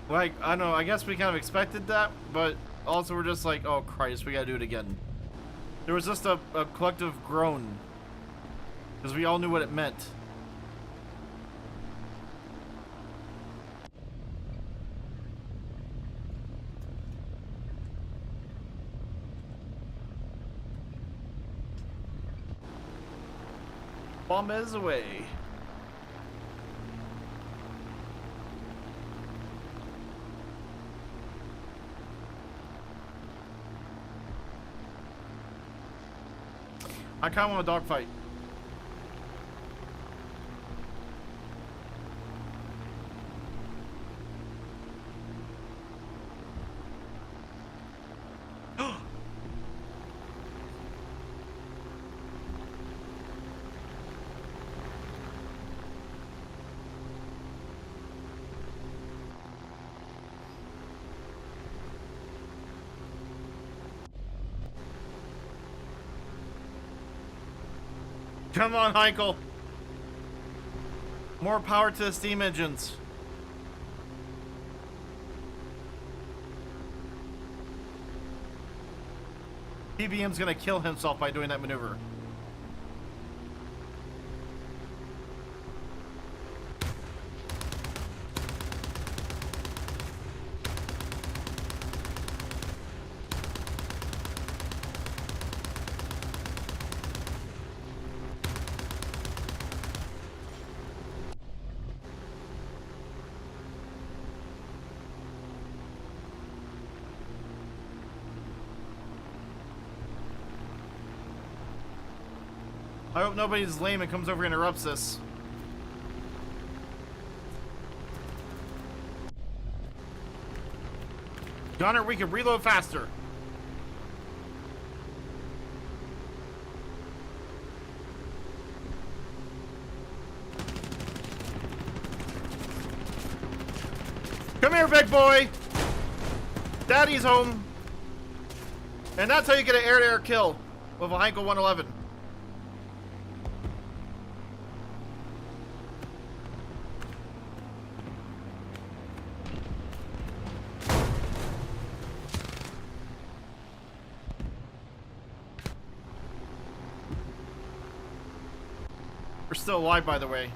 Speaker 1: Like, I don't know, I guess we kind of expected that, but also we're just like, oh Christ, we gotta do it again. There was just a collective groan, because we all knew what it meant. Bomb is away. I kind of want a dogfight. Come on, Heikel. More power to the steam engines. PBM's gonna kill himself by doing that maneuver. I hope nobody's lame and comes over and interrupts this. Gunner, we can reload faster. Come here, big boy. Daddy's home. And that's how you get an air-to-air kill with a Heinkel 111. We're still alive, by the way.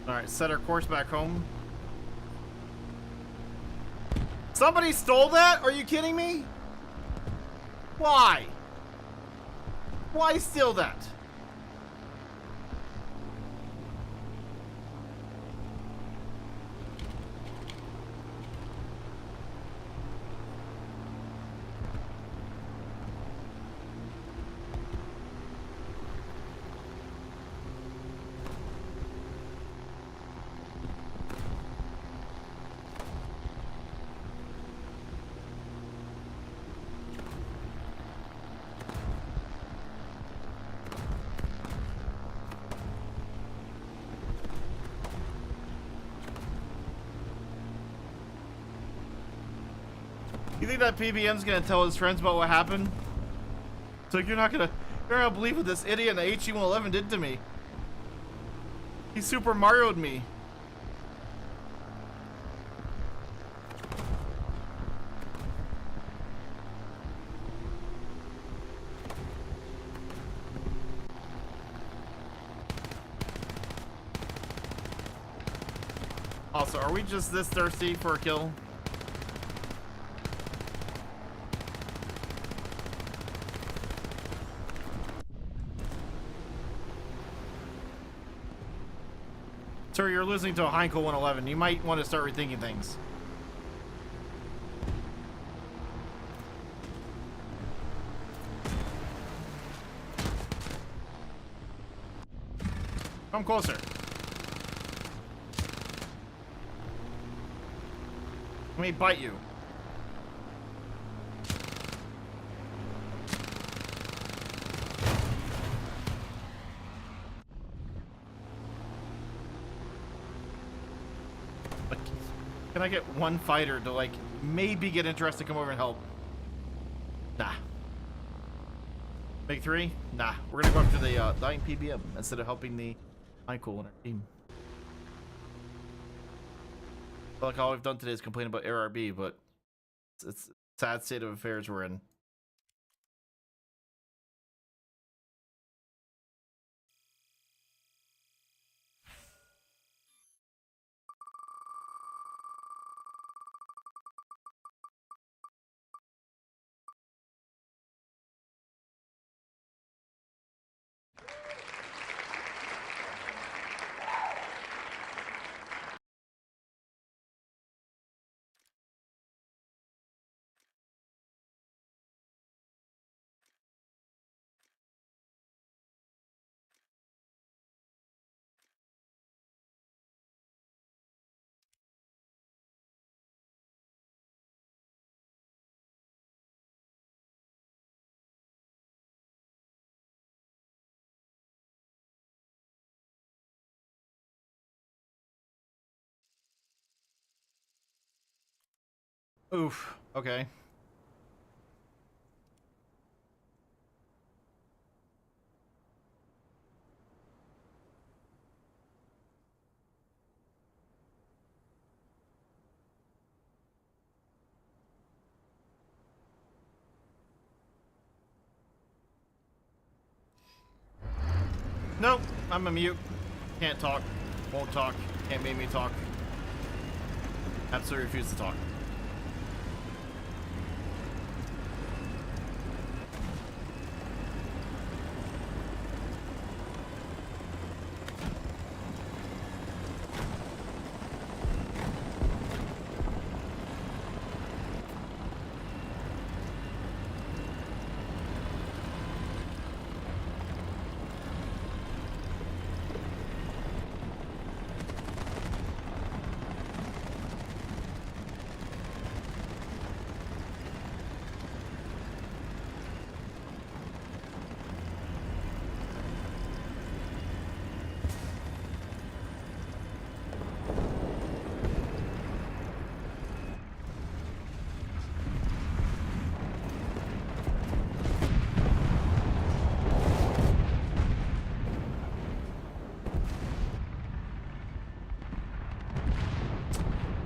Speaker 1: Alright, set our course back home. Somebody stole that? Are you kidding me? Why? Why steal that? You think that PBM's gonna tell his friends about what happened? It's like, you're not gonna believe what this idiot in the HE-111 did to me. He Super Mario'd me. Also, are we just this thirsty for a kill? Sir, you're listening to a Heinkel 111. You might want to start rethinking things. Come closer. Let me bite you. Like, can I get one fighter to, like, maybe get interested to come over and help? Nah. Big three? Nah. We're gonna go after the dying PBM instead of helping the Heinkel in our team. I feel like all we've done today is complain about ARB, but it's a sad state of affairs we're in. Oof. Okay. Nope. I'm a mute. Can't talk. Won't talk. Can't make me talk. Absolutely refuse to talk.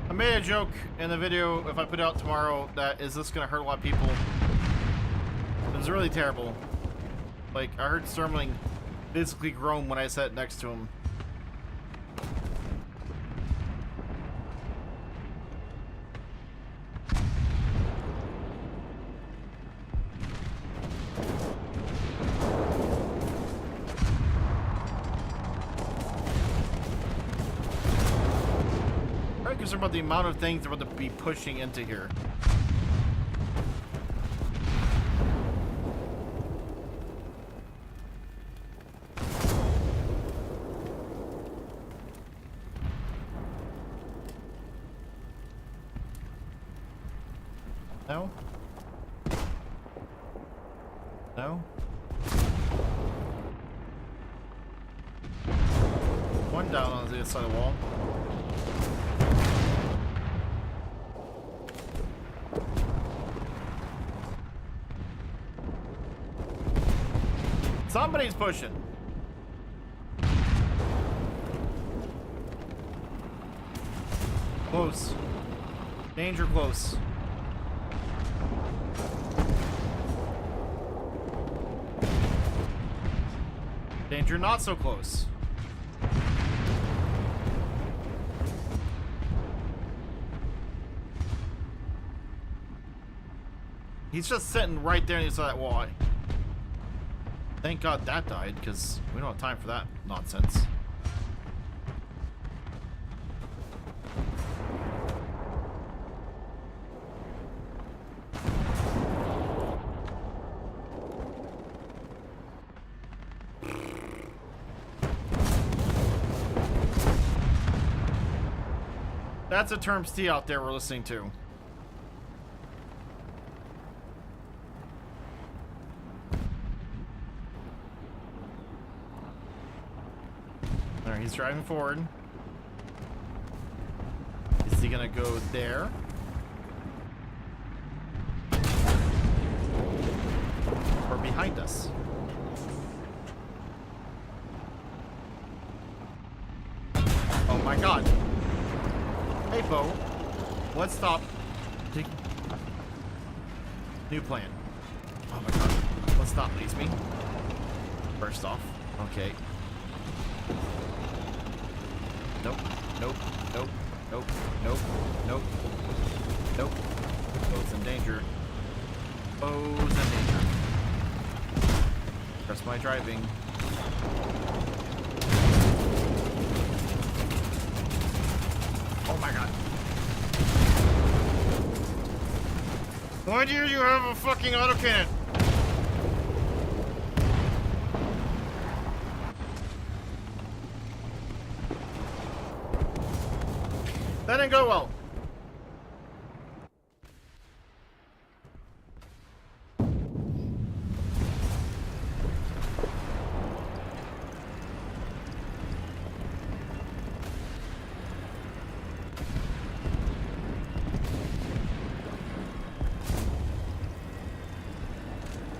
Speaker 1: I made a joke in the video, if I put it out tomorrow, that is this gonna hurt a lot of people. It was really terrible. Like, I heard Stermling physically groan when I sat next to him. I'm concerned about the amount of things they're about to be pushing into here. No? No? One down on the other side of the wall. Somebody's pushing. Close. Danger close. Danger not so close. He's just sitting right there inside that wall. Thank God that died, because we don't have time for that nonsense. That's a Terms T out there we're listening to. Alright, he's driving forward. Is he gonna go there? Or behind us? Oh my god. Hey, Bo. Let's stop. New plan. Oh my god. Let's not leave me. First off. Okay. Nope. Nope. Nope. Nope. Nope. Nope. Nope. Bo's in danger. Bo's in danger. Press my driving. Oh my god. Why do you have a fucking autocannon? That didn't go well.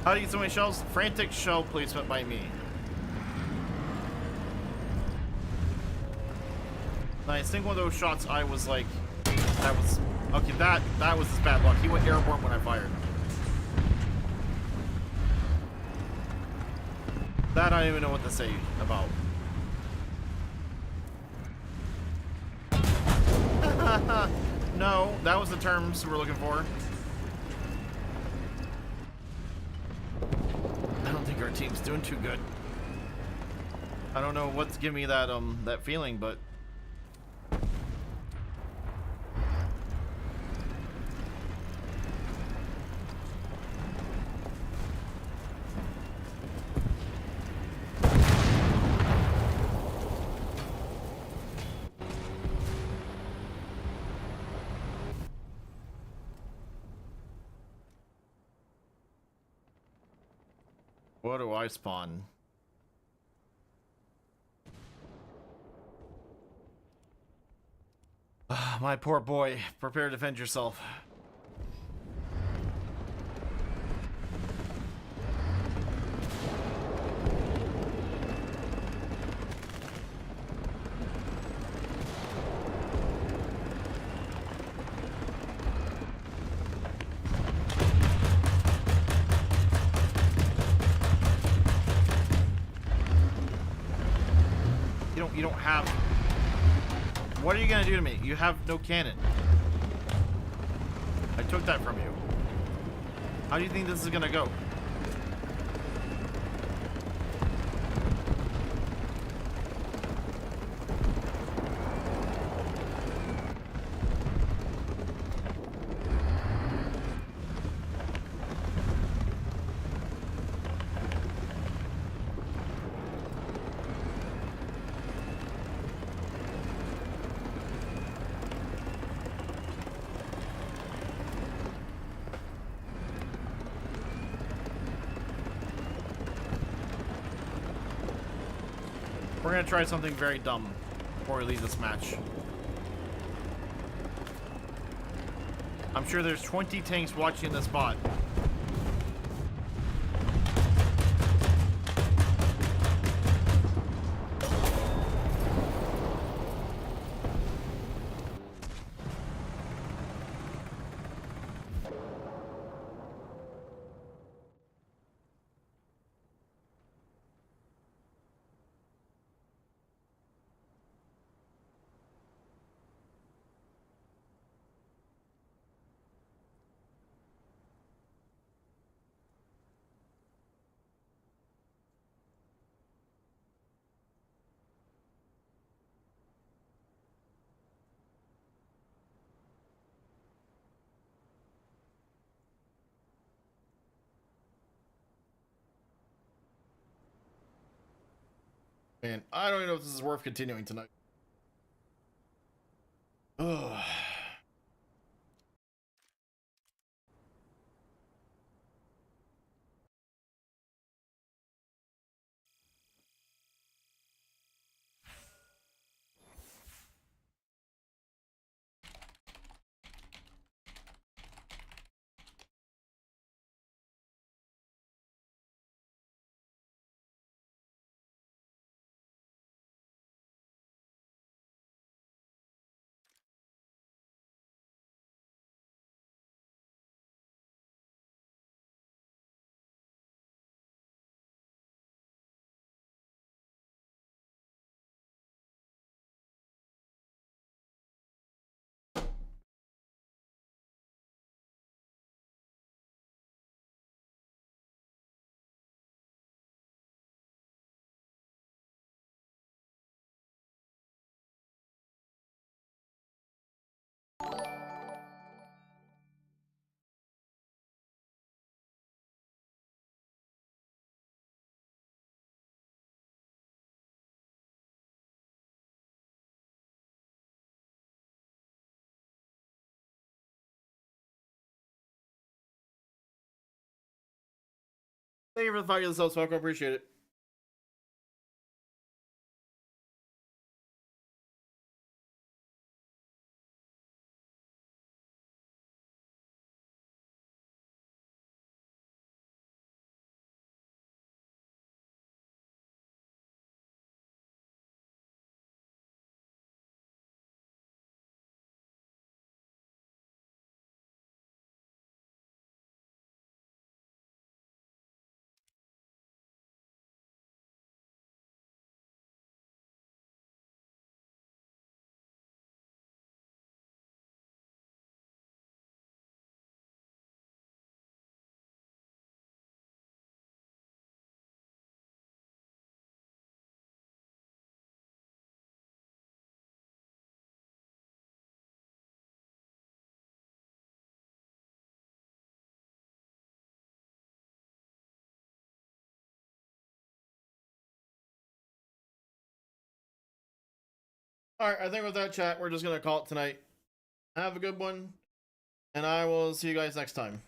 Speaker 1: How do you get so many shells? Frantic shell placement by me. I think one of those shots I was like, that was, okay, that was his bad luck. He went airborne when I fired. That I don't even know what to say about. No, that was the terms we're looking for. I don't think our team's doing too good. I don't know what's giving me that that feeling, but what do I spawn? My poor boy. Prepare to defend yourself. You don't have... What are you gonna do to me? You have no cannon. I took that from you. How do you think this is gonna go? We're gonna try something very dumb before we leave this match. I'm sure there's 20 tanks watching this spot. Man, I don't even know if this is worth continuing tonight. Ugh. Thank you for the 5 years of smoke. I appreciate it. All right, I think with that chat, we're just gonna call it tonight. Have a good one, and I will see you guys next time.